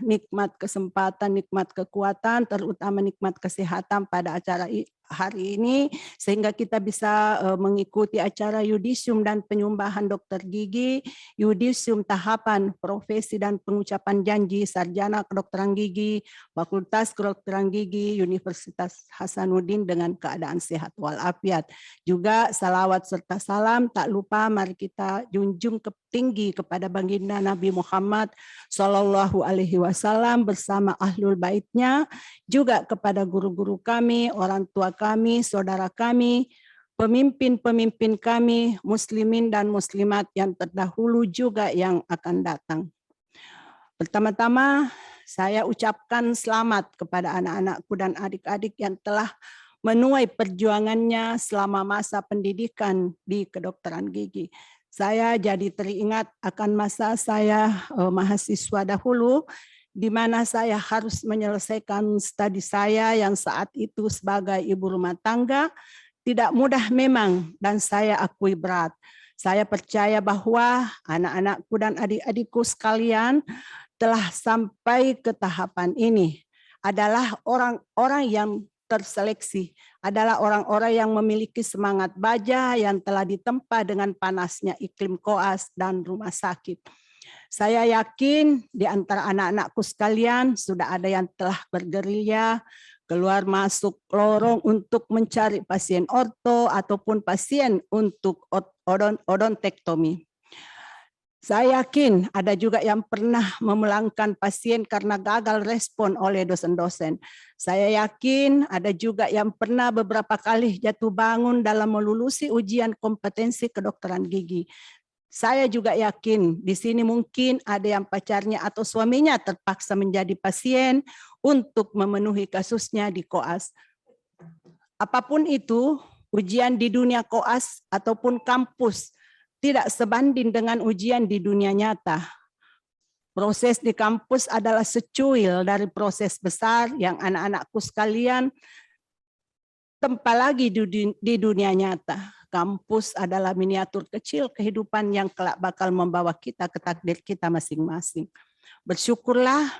nikmat kesempatan, nikmat kekuatan, terutama nikmat kesehatan pada acara hari ini, sehingga kita bisa mengikuti acara yudisium dan penyumbahan dokter gigi, yudisium tahapan profesi dan pengucapan janji sarjana kedokteran gigi, Fakultas Kedokteran Gigi Universitas Hasanuddin dengan keadaan sehat walafiat. Juga salawat serta salam tak lupa mari kita junjung tinggi kepada baginda Nabi Muhammad Shallallahu Alaihi Wasallam bersama ahlul baitnya, juga kepada guru-guru kami, orang tua kami, saudara kami, pemimpin-pemimpin kami, muslimin dan muslimat yang terdahulu juga yang akan datang. Pertama-tama saya ucapkan selamat kepada anak-anakku dan adik-adik yang telah menuai perjuangannya selama masa pendidikan di kedokteran gigi. Saya jadi teringat akan masa saya mahasiswa dahulu, di mana saya harus menyelesaikan studi saya yang saat itu sebagai ibu rumah tangga. Tidak mudah memang, dan saya akui berat. Saya percaya bahwa anak-anakku dan adik-adikku sekalian telah sampai ke tahapan ini. Adalah orang-orang yang terseleksi, adalah orang-orang yang memiliki semangat baja yang telah ditempa dengan panasnya iklim koas dan rumah sakit. Saya yakin di antara anak-anakku sekalian sudah ada yang telah bergerilya keluar masuk lorong untuk mencari pasien orto ataupun pasien untuk odontektomi. Saya yakin ada juga yang pernah memulangkan pasien karena gagal respon oleh dosen-dosen. Saya yakin ada juga yang pernah beberapa kali jatuh bangun dalam melulusi ujian kompetensi kedokteran gigi. Saya juga yakin di sini mungkin ada yang pacarnya atau suaminya terpaksa menjadi pasien untuk memenuhi kasusnya di koas. Apapun itu, ujian di dunia koas ataupun kampus tidak sebanding dengan ujian di dunia nyata. Proses di kampus adalah secuil dari proses besar yang anak-anakku sekalian tempa lagi di dunia nyata. Kampus adalah miniatur kecil kehidupan yang kelak bakal membawa kita ke takdir kita masing-masing. Bersyukurlah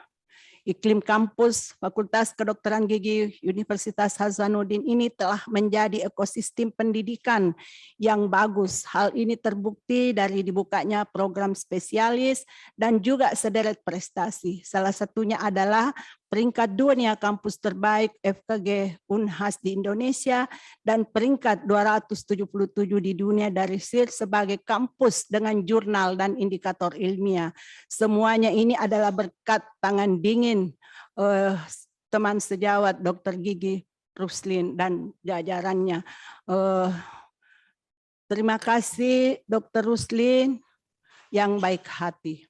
iklim kampus Fakultas Kedokteran Gigi Universitas Hasanuddin ini telah menjadi ekosistem pendidikan yang bagus. Hal ini terbukti dari dibukanya program spesialis dan juga sederet prestasi. Salah satunya adalah peringkat dunia kampus terbaik FKG Unhas di Indonesia dan peringkat 277 di dunia dari SIR sebagai kampus dengan jurnal dan indikator ilmiah. Semuanya ini adalah berkat tangan dingin teman sejawat Dr. Gigi Ruslin dan jajarannya. Terima kasih Dr. Ruslin yang baik hati.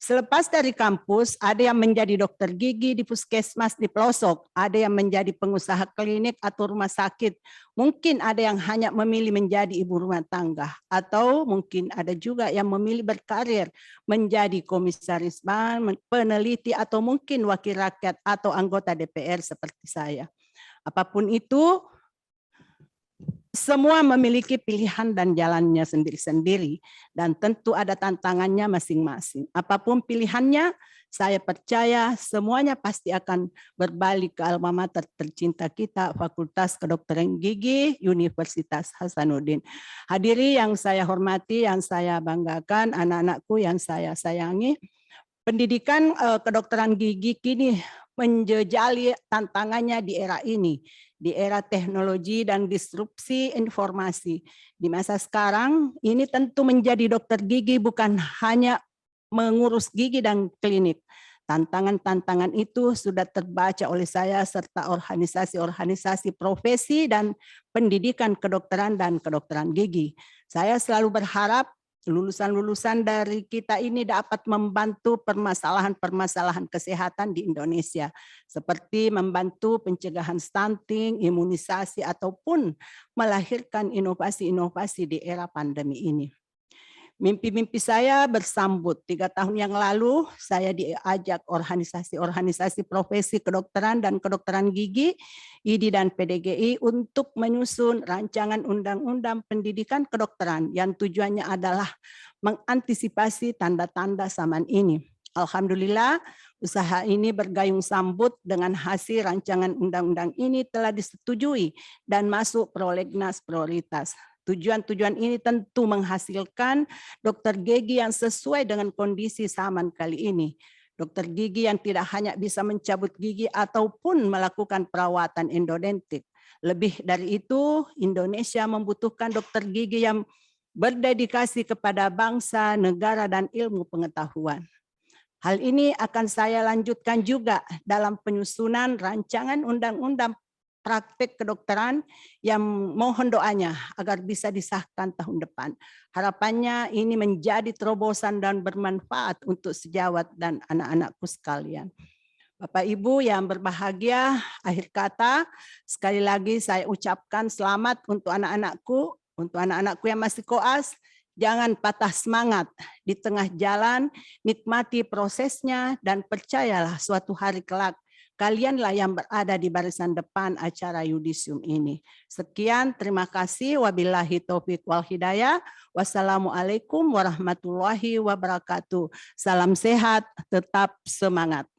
Selepas dari kampus, ada yang menjadi dokter gigi di puskesmas di pelosok, ada yang menjadi pengusaha klinik atau rumah sakit, mungkin ada yang hanya memilih menjadi ibu rumah tangga, atau mungkin ada juga yang memilih berkarir menjadi komisaris bank, peneliti, atau mungkin wakil rakyat atau anggota DPR seperti saya. Apapun itu, semua memiliki pilihan dan jalannya sendiri-sendiri dan tentu ada tantangannya masing-masing. Apapun pilihannya, saya percaya semuanya pasti akan berbalik ke alma mater tercinta kita, Fakultas Kedokteran Gigi Universitas Hasanuddin. Hadiri yang saya hormati, yang saya banggakan, anak-anakku yang saya sayangi, pendidikan kedokteran gigi kini menjejali tantangannya di era ini, di era teknologi dan disrupsi informasi. Di masa sekarang, ini tentu menjadi dokter gigi bukan hanya mengurus gigi dan klinik. Tantangan-tantangan itu sudah terbaca oleh saya serta organisasi-organisasi profesi dan pendidikan kedokteran dan kedokteran gigi. Saya selalu berharap lulusan-lulusan dari kita ini dapat membantu permasalahan-permasalahan kesehatan di Indonesia, seperti membantu pencegahan stunting, imunisasi, ataupun melahirkan inovasi-inovasi di era pandemi ini. Mimpi-mimpi saya bersambut. 3 tahun yang lalu saya diajak organisasi-organisasi profesi kedokteran dan kedokteran gigi, IDI dan PDGI untuk menyusun rancangan undang-undang pendidikan kedokteran yang tujuannya adalah mengantisipasi tanda-tanda zaman ini. Alhamdulillah, usaha ini bergayung sambut dengan hasil rancangan undang-undang ini telah disetujui dan masuk prolegnas prioritas. Tujuan-tujuan ini tentu menghasilkan dokter gigi yang sesuai dengan kondisi zaman kali ini. Dokter gigi yang tidak hanya bisa mencabut gigi ataupun melakukan perawatan endodontik. Lebih dari itu, Indonesia membutuhkan dokter gigi yang berdedikasi kepada bangsa, negara, dan ilmu pengetahuan. Hal ini akan saya lanjutkan juga dalam penyusunan rancangan undang-undang praktek kedokteran yang mohon doanya agar bisa disahkan tahun depan. Harapannya ini menjadi terobosan dan bermanfaat untuk sejawat dan anak-anakku sekalian. Bapak Ibu yang berbahagia, akhir kata sekali lagi saya ucapkan selamat untuk anak-anakku yang masih koas. Jangan patah semangat di tengah jalan, nikmati prosesnya dan percayalah suatu hari kelak kalianlah yang berada di barisan depan acara yudisium ini. Sekian, terima kasih. Wabillahi taufiq wal hidayah. Wassalamualaikum warahmatullahi wabarakatuh. Salam sehat, tetap semangat.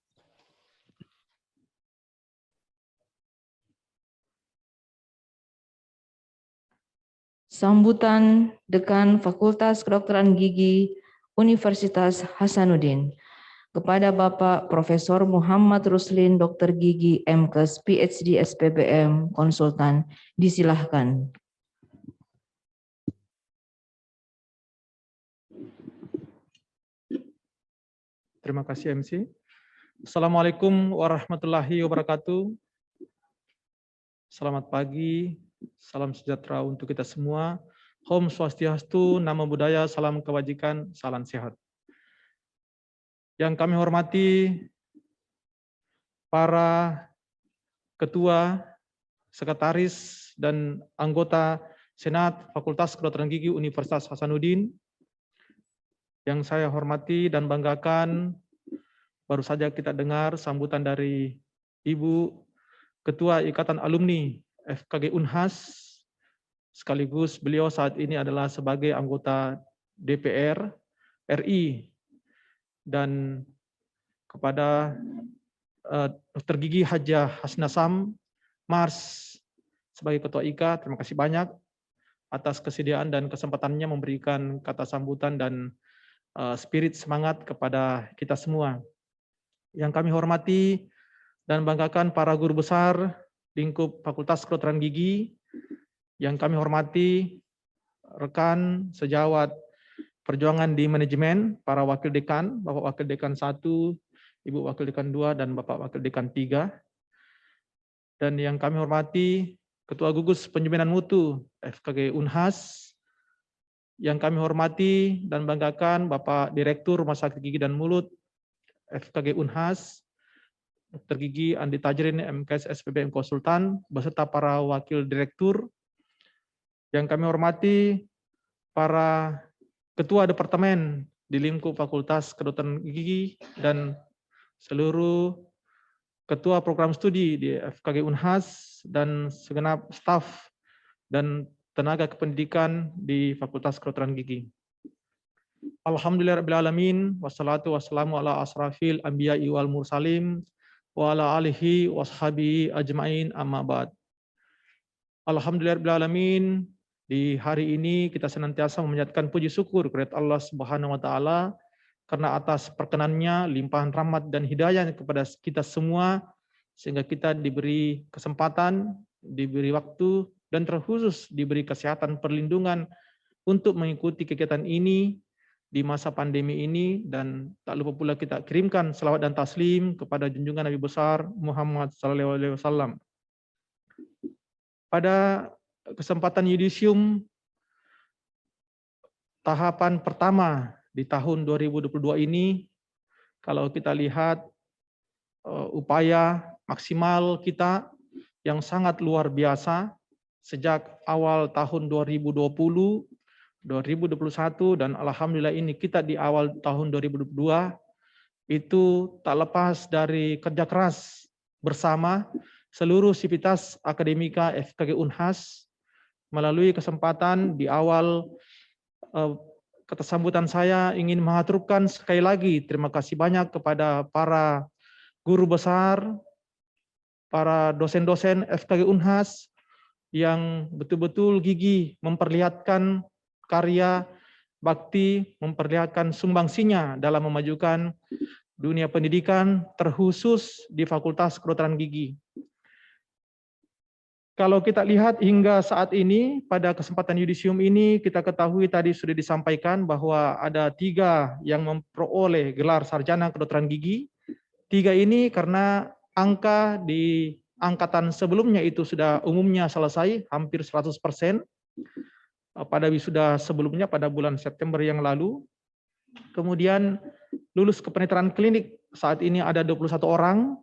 Sambutan Dekan Fakultas Kedokteran Gigi Universitas Hasanuddin. Kepada Bapak Profesor Muhammad Ruslin, Dr. Gigi, MKes, PhD, SPBM, Konsultan, disilahkan. Terima kasih MC. Assalamualaikum warahmatullahi wabarakatuh. Selamat pagi, salam sejahtera untuk kita semua. Om Swastiastu, Namo Buddhaya, salam kebajikan, salam sehat. Yang kami hormati para ketua, sekretaris, dan anggota Senat Fakultas Kedokteran Gigi Universitas Hasanuddin. Yang saya hormati dan banggakan, baru saja kita dengar sambutan dari Ibu Ketua Ikatan Alumni FKG Unhas, sekaligus beliau saat ini adalah sebagai anggota DPR RI. Dan kepada Dr. Gigi Hajah Hasnasam Mars sebagai Ketua IKA, terima kasih banyak atas kesediaan dan kesempatannya memberikan kata sambutan dan spirit semangat kepada kita semua. Yang kami hormati dan banggakan para guru besar lingkup Fakultas Kedokteran Gigi, yang kami hormati rekan sejawat perjuangan di manajemen, para wakil dekan, Bapak Wakil Dekan 1, Ibu Wakil Dekan 2, dan Bapak Wakil Dekan 3. Dan yang kami hormati Ketua Gugus Penjaminan Mutu FKG Unhas, yang kami hormati dan banggakan Bapak Direktur Rumah Sakit Gigi dan Mulut FKG Unhas, Dr. Gigi Andi Tajrin, MKes SPBM Konsultan, beserta para wakil direktur. Yang kami hormati para Ketua Departemen di lingkup Fakultas Kedokteran Gigi dan seluruh Ketua Program Studi di FKG Unhas dan segenap staf dan tenaga kependidikan di Fakultas Kedokteran Gigi. Alhamdulillahirabbil alamin, wassalatu wassalamu ala asrafil anbiya'i wal mursalin wa ala alihi washabihi ajmain, amma ba'd. Alhamdulillahirabbil alamin. Di hari ini kita senantiasa memanjatkan puji syukur kepada Allah Subhanahu wa taala karena atas perkenannya, limpahan rahmat dan hidayah kepada kita semua sehingga kita diberi kesempatan, diberi waktu dan terkhusus diberi kesehatan perlindungan untuk mengikuti kegiatan ini di masa pandemi ini. Dan tak lupa pula kita kirimkan selawat dan taslim kepada junjungan Nabi besar Muhammad SAW. Pada kesempatan yudisium tahapan pertama di tahun 2022 ini, kalau kita lihat upaya maksimal kita yang sangat luar biasa sejak awal tahun 2020 2021 dan alhamdulillah ini kita di awal tahun 2022 itu tak lepas dari kerja keras bersama seluruh sivitas akademika FKG Unhas. Melalui kesempatan di awal kata sambutan saya ingin mengaturkan sekali lagi terima kasih banyak kepada para guru besar, para dosen-dosen FKG Unhas yang betul-betul gigih memperlihatkan karya bakti, memperlihatkan sumbangsinya dalam memajukan dunia pendidikan, terkhusus di Fakultas Kedokteran Gigi. Kalau kita lihat hingga saat ini, pada kesempatan yudisium ini, kita ketahui tadi sudah disampaikan bahwa ada 3 yang memperoleh gelar sarjana kedokteran gigi. 3 ini karena angka di angkatan sebelumnya itu sudah umumnya selesai, hampir 100%. Pada wisuda sebelumnya pada bulan September yang lalu. Kemudian lulus kepenetraan klinik saat ini ada 21 orang,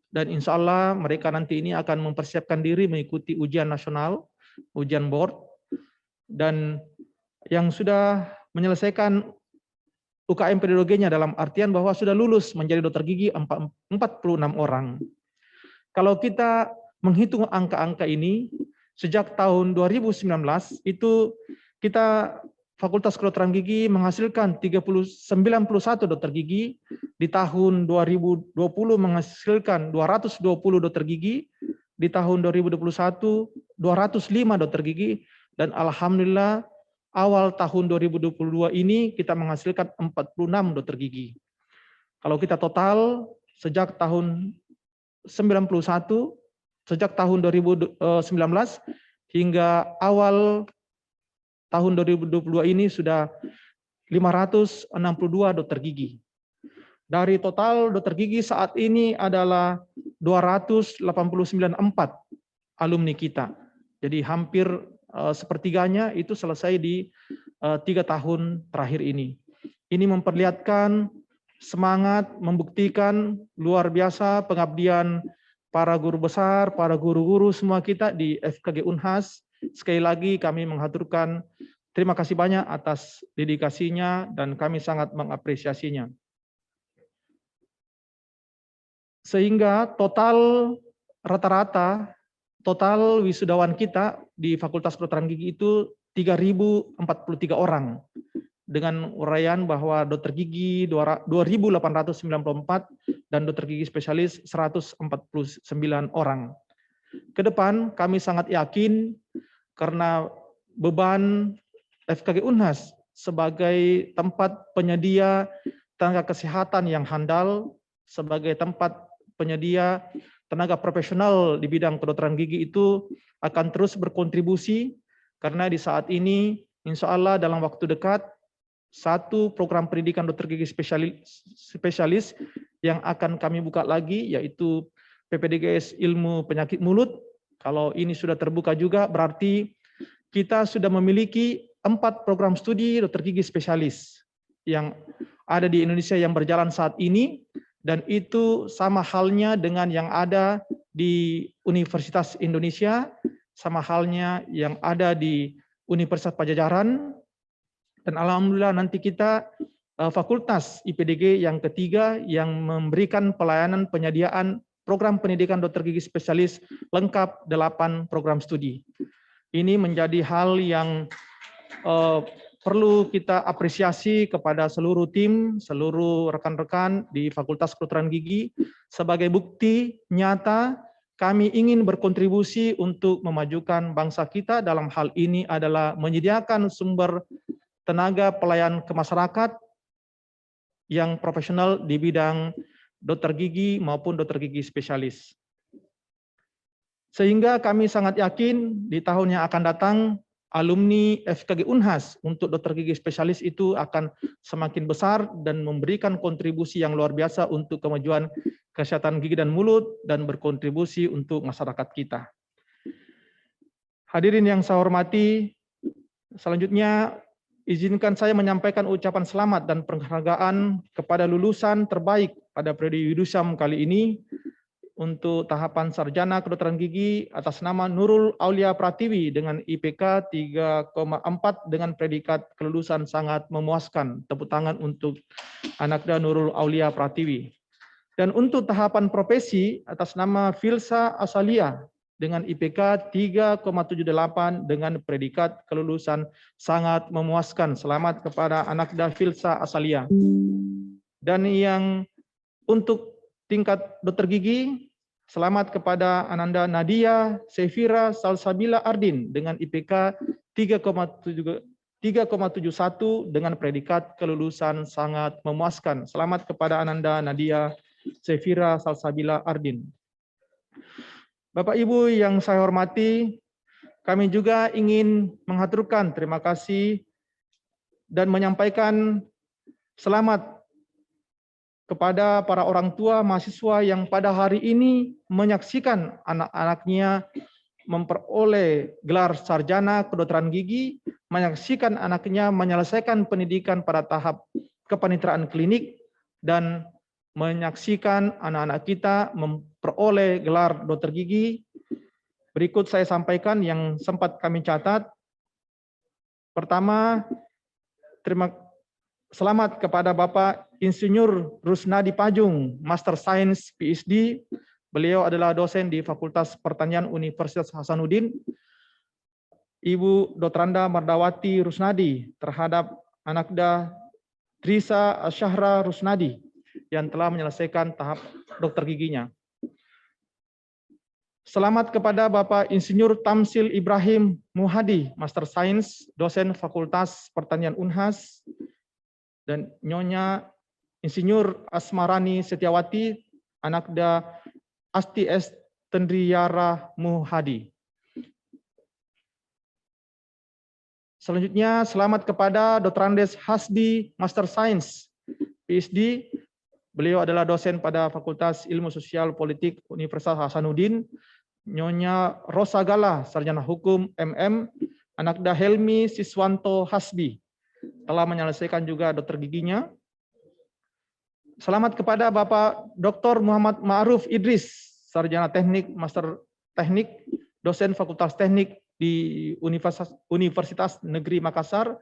dan insya Allah mereka nanti ini akan mempersiapkan diri mengikuti ujian nasional, ujian board, dan yang sudah menyelesaikan UKM PDOG-nya dalam artian bahwa sudah lulus menjadi dokter gigi 46 orang. Kalau kita menghitung angka-angka ini, sejak tahun 2019 itu kita Fakultas Kedokteran Gigi menghasilkan 91 dokter gigi, di tahun 2020 menghasilkan 220 dokter gigi, di tahun 2021 205 dokter gigi, dan alhamdulillah awal tahun 2022 ini kita menghasilkan 46 dokter gigi. Kalau kita total sejak tahun 91, sejak tahun 2019 hingga awal tahun 2022 ini sudah 562 dokter gigi. Dari total dokter gigi saat ini adalah 289 alumni kita. Jadi hampir sepertiganya itu selesai di 3 tahun terakhir ini. Ini memperlihatkan semangat, membuktikan luar biasa pengabdian para guru besar, para guru-guru semua kita di FKG Unhas. Sekali lagi kami mengaturkan terima kasih banyak atas dedikasinya dan kami sangat mengapresiasinya. Sehingga total rata-rata total wisudawan kita di Fakultas Kedokteran Gigi itu 3.043 orang. Dengan uraian bahwa dokter gigi 2.894 dan dokter gigi spesialis 149 orang. Ke depan kami sangat yakin karena beban FKG Unhas sebagai tempat penyedia tenaga kesehatan yang handal, sebagai tempat penyedia tenaga profesional di bidang kedokteran gigi itu akan terus berkontribusi karena di saat ini insya Allah dalam waktu dekat satu program pendidikan dokter gigi spesialis yang akan kami buka lagi yaitu PPDGS Ilmu Penyakit Mulut. Kalau ini sudah terbuka juga berarti kita sudah memiliki 4 program studi dokter gigi spesialis yang ada di Indonesia yang berjalan saat ini, dan itu sama halnya dengan yang ada di Universitas Indonesia, sama halnya yang ada di Universitas Pajajaran, dan alhamdulillah nanti kita fakultas IPDG yang ketiga yang memberikan pelayanan penyediaan program pendidikan dokter gigi spesialis lengkap 8 program studi. Ini menjadi hal yang perlu kita apresiasi kepada seluruh tim, seluruh rekan-rekan di Fakultas Kedokteran Gigi sebagai bukti nyata kami ingin berkontribusi untuk memajukan bangsa kita. Dalam hal ini adalah menyediakan sumber tenaga pelayan ke masyarakat yang profesional di bidang dokter gigi maupun dokter gigi spesialis. Sehingga kami sangat yakin di tahun yang akan datang alumni FKG Unhas untuk dokter gigi spesialis itu akan semakin besar dan memberikan kontribusi yang luar biasa untuk kemajuan kesehatan gigi dan mulut dan berkontribusi untuk masyarakat kita. Hadirin yang saya hormati, selanjutnya izinkan saya menyampaikan ucapan selamat dan penghargaan kepada lulusan terbaik pada periode Yudisium kali ini untuk tahapan sarjana kedokteran gigi atas nama Nurul Aulia Pratiwi dengan IPK 3,4 dengan predikat kelulusan sangat memuaskan. Tepuk tangan untuk Anakda Nurul Aulia Pratiwi. Dan untuk tahapan profesi atas nama Filsa Asalia dengan IPK 3,78 dengan predikat kelulusan sangat memuaskan. Selamat kepada Anakda Filsa Asalia. Dan yang untuk tingkat dokter gigi, selamat kepada Ananda Nadia Sefira Salsabila Ardin dengan IPK 3,71 dengan predikat kelulusan sangat memuaskan. Selamat kepada Ananda Nadia Sefira Salsabila Ardin. Bapak Ibu yang saya hormati, kami juga ingin mengaturkan terima kasih dan menyampaikan selamat kepada para orang tua mahasiswa yang pada hari ini menyaksikan anak-anaknya memperoleh gelar sarjana kedokteran gigi, menyaksikan anaknya menyelesaikan pendidikan pada tahap kepaniteraan klinik, dan menyaksikan anak-anak kita memperoleh gelar dokter gigi. Berikut saya sampaikan yang sempat kami catat. Pertama, selamat kepada Bapak Insinyur Rusnadi Pajung, Master Science PhD. Beliau adalah dosen di Fakultas Pertanian Universitas Hasanuddin. Ibu Dr. Mardawati Rusnadi terhadap Anakda Trisa Syahra Rusnadi yang telah menyelesaikan tahap dokter giginya. Selamat kepada Bapak Insinyur Tamsil Ibrahim Muhadi, Master Science, dosen Fakultas Pertanian Unhas, dan Nyonya Insinyur Asmarani Setiawati, Anakda Asti S. Tendriyara Muhadi. Selanjutnya, selamat kepada Dr. Andes Hasbi, Master Science, PhD. Beliau adalah dosen pada Fakultas Ilmu Sosial Politik Universitas Hasanuddin. Nyonya Rosa Gala, Sarjana Hukum MM, Anakda Helmi Siswanto Hasbi, telah menyelesaikan juga dokter giginya. Selamat kepada Bapak Dr. Muhammad Ma'ruf Idris, Sarjana Teknik, Master Teknik, dosen Fakultas Teknik di Universitas Negeri Makassar.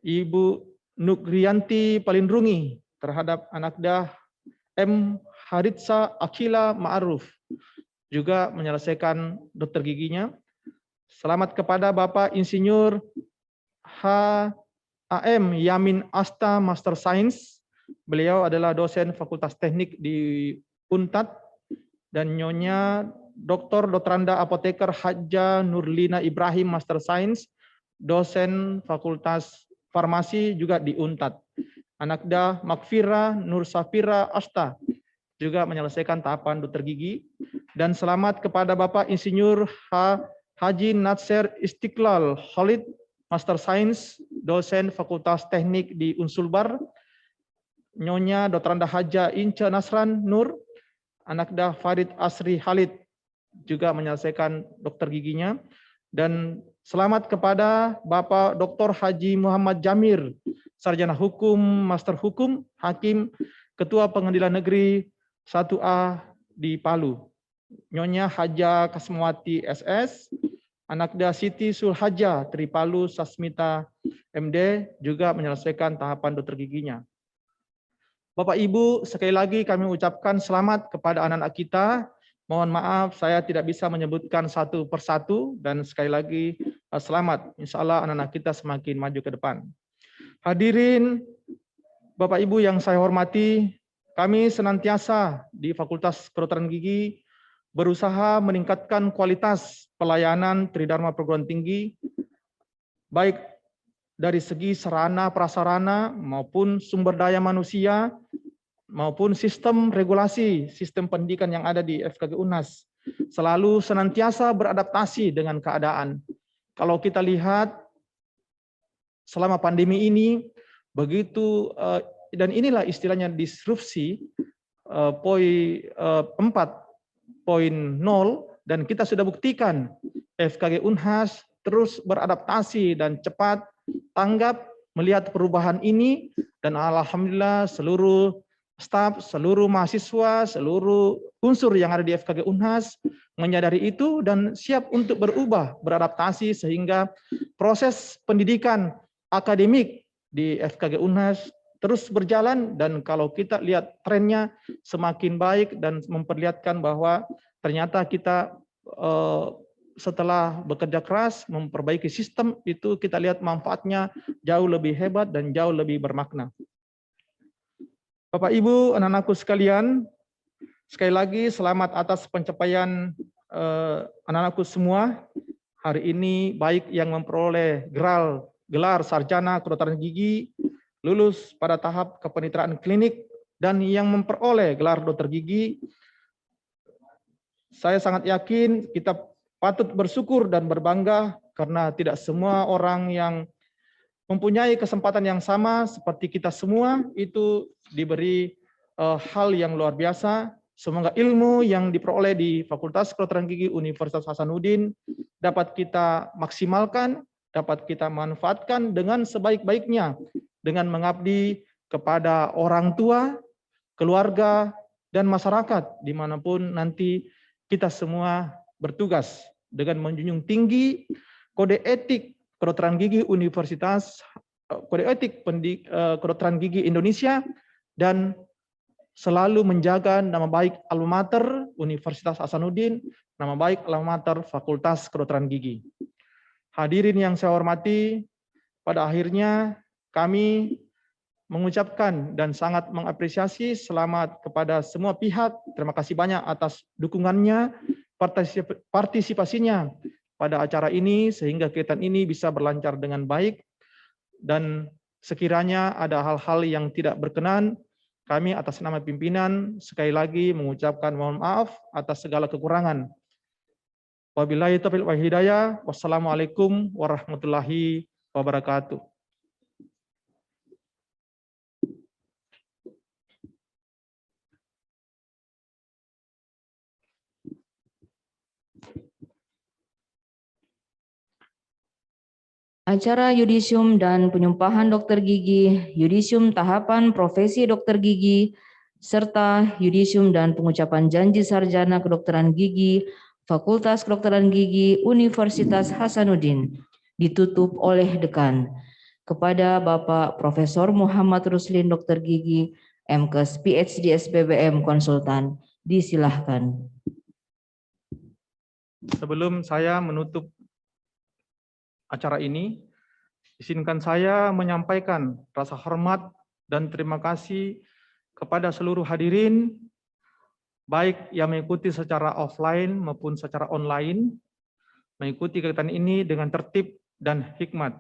Ibu Nugrianti Palindrungi terhadap Anakda M. Haritsa Akila Ma'ruf, juga menyelesaikan dokter giginya. Selamat kepada Bapak Insinyur H.A.M. Yamin Asta, Master Science. Beliau adalah dosen Fakultas Teknik di Untat. Dan Nyonya Dr. Dr. Apoteker Hadja Nurlina Ibrahim, Master Science, dosen Fakultas Farmasi juga di Untat. Anakda Makfira Nur Safira Asta juga menyelesaikan tahapan dokter gigi. Dan selamat kepada Bapak Insinyur Haji Natsir Istiqlal Khalid, Master Science, dosen Fakultas Teknik di Unsulbar. Nyonya Dr. Haja Ince Nasran Nur, Anakda Farid Asri Khalid, juga menyelesaikan dokter giginya. Dan selamat kepada Bapak Dr. Haji Muhammad Jamir, Sarjana Hukum, Master Hukum, Hakim, Ketua Pengadilan Negeri 1A di Palu. Nyonya Haja Kasmawati SS, Anakda Siti Sulhaja Tripalu Sasmita MD, juga menyelesaikan tahapan dokter giginya. Bapak Ibu, sekali lagi kami ucapkan selamat kepada anak-anak kita. Mohon maaf saya tidak bisa menyebutkan satu persatu, dan sekali lagi selamat. Insya Allah anak-anak kita semakin maju ke depan. Hadirin Bapak Ibu yang saya hormati, kami senantiasa di Fakultas Kedokteran Gigi berusaha meningkatkan kualitas pelayanan Tridharma Perguruan Tinggi, baik dari segi sarana prasarana maupun sumber daya manusia maupun sistem regulasi sistem pendidikan yang ada di FKG Unhas, selalu senantiasa beradaptasi dengan keadaan. Kalau kita lihat selama pandemi ini begitu, dan inilah istilahnya disrupsi 4.0, dan kita sudah buktikan FKG Unhas terus beradaptasi dan cepat tanggap melihat perubahan ini, dan alhamdulillah seluruh staf, seluruh mahasiswa, seluruh unsur yang ada di FKG Unhas menyadari itu dan siap untuk berubah, beradaptasi sehingga proses pendidikan akademik di FKG Unhas terus berjalan, dan kalau kita lihat trennya semakin baik dan memperlihatkan bahwa ternyata kita setelah bekerja keras memperbaiki sistem itu, kita lihat manfaatnya jauh lebih hebat dan jauh lebih bermakna. Bapak Ibu, anak-anakku sekalian, sekali lagi selamat atas pencapaian anak-anakku semua. Hari ini baik yang memperoleh gelar sarjana kedokteran gigi, lulus pada tahap kepencitraan klinik, dan yang memperoleh gelar dokter gigi. Saya sangat yakin kita patut bersyukur dan berbangga karena tidak semua orang yang mempunyai kesempatan yang sama seperti kita semua itu diberi hal yang luar biasa. Semoga ilmu yang diperoleh di Fakultas Kedokteran Gigi Universitas Hasanuddin dapat kita maksimalkan, dapat kita manfaatkan dengan sebaik-baiknya, dengan mengabdi kepada orang tua, keluarga, dan masyarakat dimanapun nanti kita semua bertugas, dengan menjunjung tinggi kode etik kedokteran gigi Universitas, kode etik kedokteran gigi Indonesia, dan selalu menjaga nama baik alma mater Universitas Hasanuddin, nama baik alma mater Fakultas Kedokteran Gigi. Hadirin yang saya hormati, pada akhirnya kami mengucapkan dan sangat mengapresiasi selamat kepada semua pihak. Terima kasih banyak atas dukungannya, partisipasinya pada acara ini sehingga kegiatan ini bisa berlancar dengan baik, dan sekiranya ada hal-hal yang tidak berkenan, kami atas nama pimpinan sekali lagi mengucapkan mohon maaf atas segala kekurangan. Wabillahi taufiq wal hidayah. Wassalamualaikum warahmatullahi wabarakatuh. Acara yudisium dan penyumpahan dokter gigi, yudisium tahapan profesi dokter gigi, serta yudisium dan pengucapan janji sarjana kedokteran gigi, Fakultas Kedokteran Gigi Universitas Hasanuddin, ditutup oleh Dekan. Kepada Bapak Profesor Muhammad Ruslin, Dokter Gigi, MKes PhD SPBM Konsultan, disilahkan. Sebelum saya menutup acara ini, izinkan saya menyampaikan rasa hormat dan terima kasih kepada seluruh hadirin, baik yang mengikuti secara offline maupun secara online, mengikuti kegiatan ini dengan tertib dan hikmat.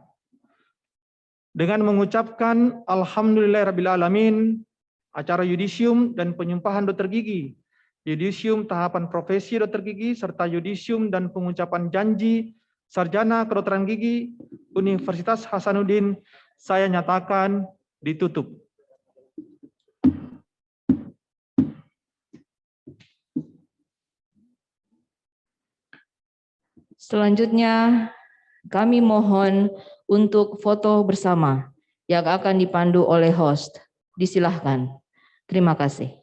Dengan mengucapkan Alhamdulillahirrabbilalamin, acara yudisium dan penyumpahan dokter gigi, yudisium tahapan profesi dokter gigi, serta yudisium dan pengucapan janji sarjana kedokteran gigi Universitas Hasanuddin saya nyatakan ditutup. Selanjutnya kami mohon untuk foto bersama yang akan dipandu oleh host. Disilahkan. Terima kasih.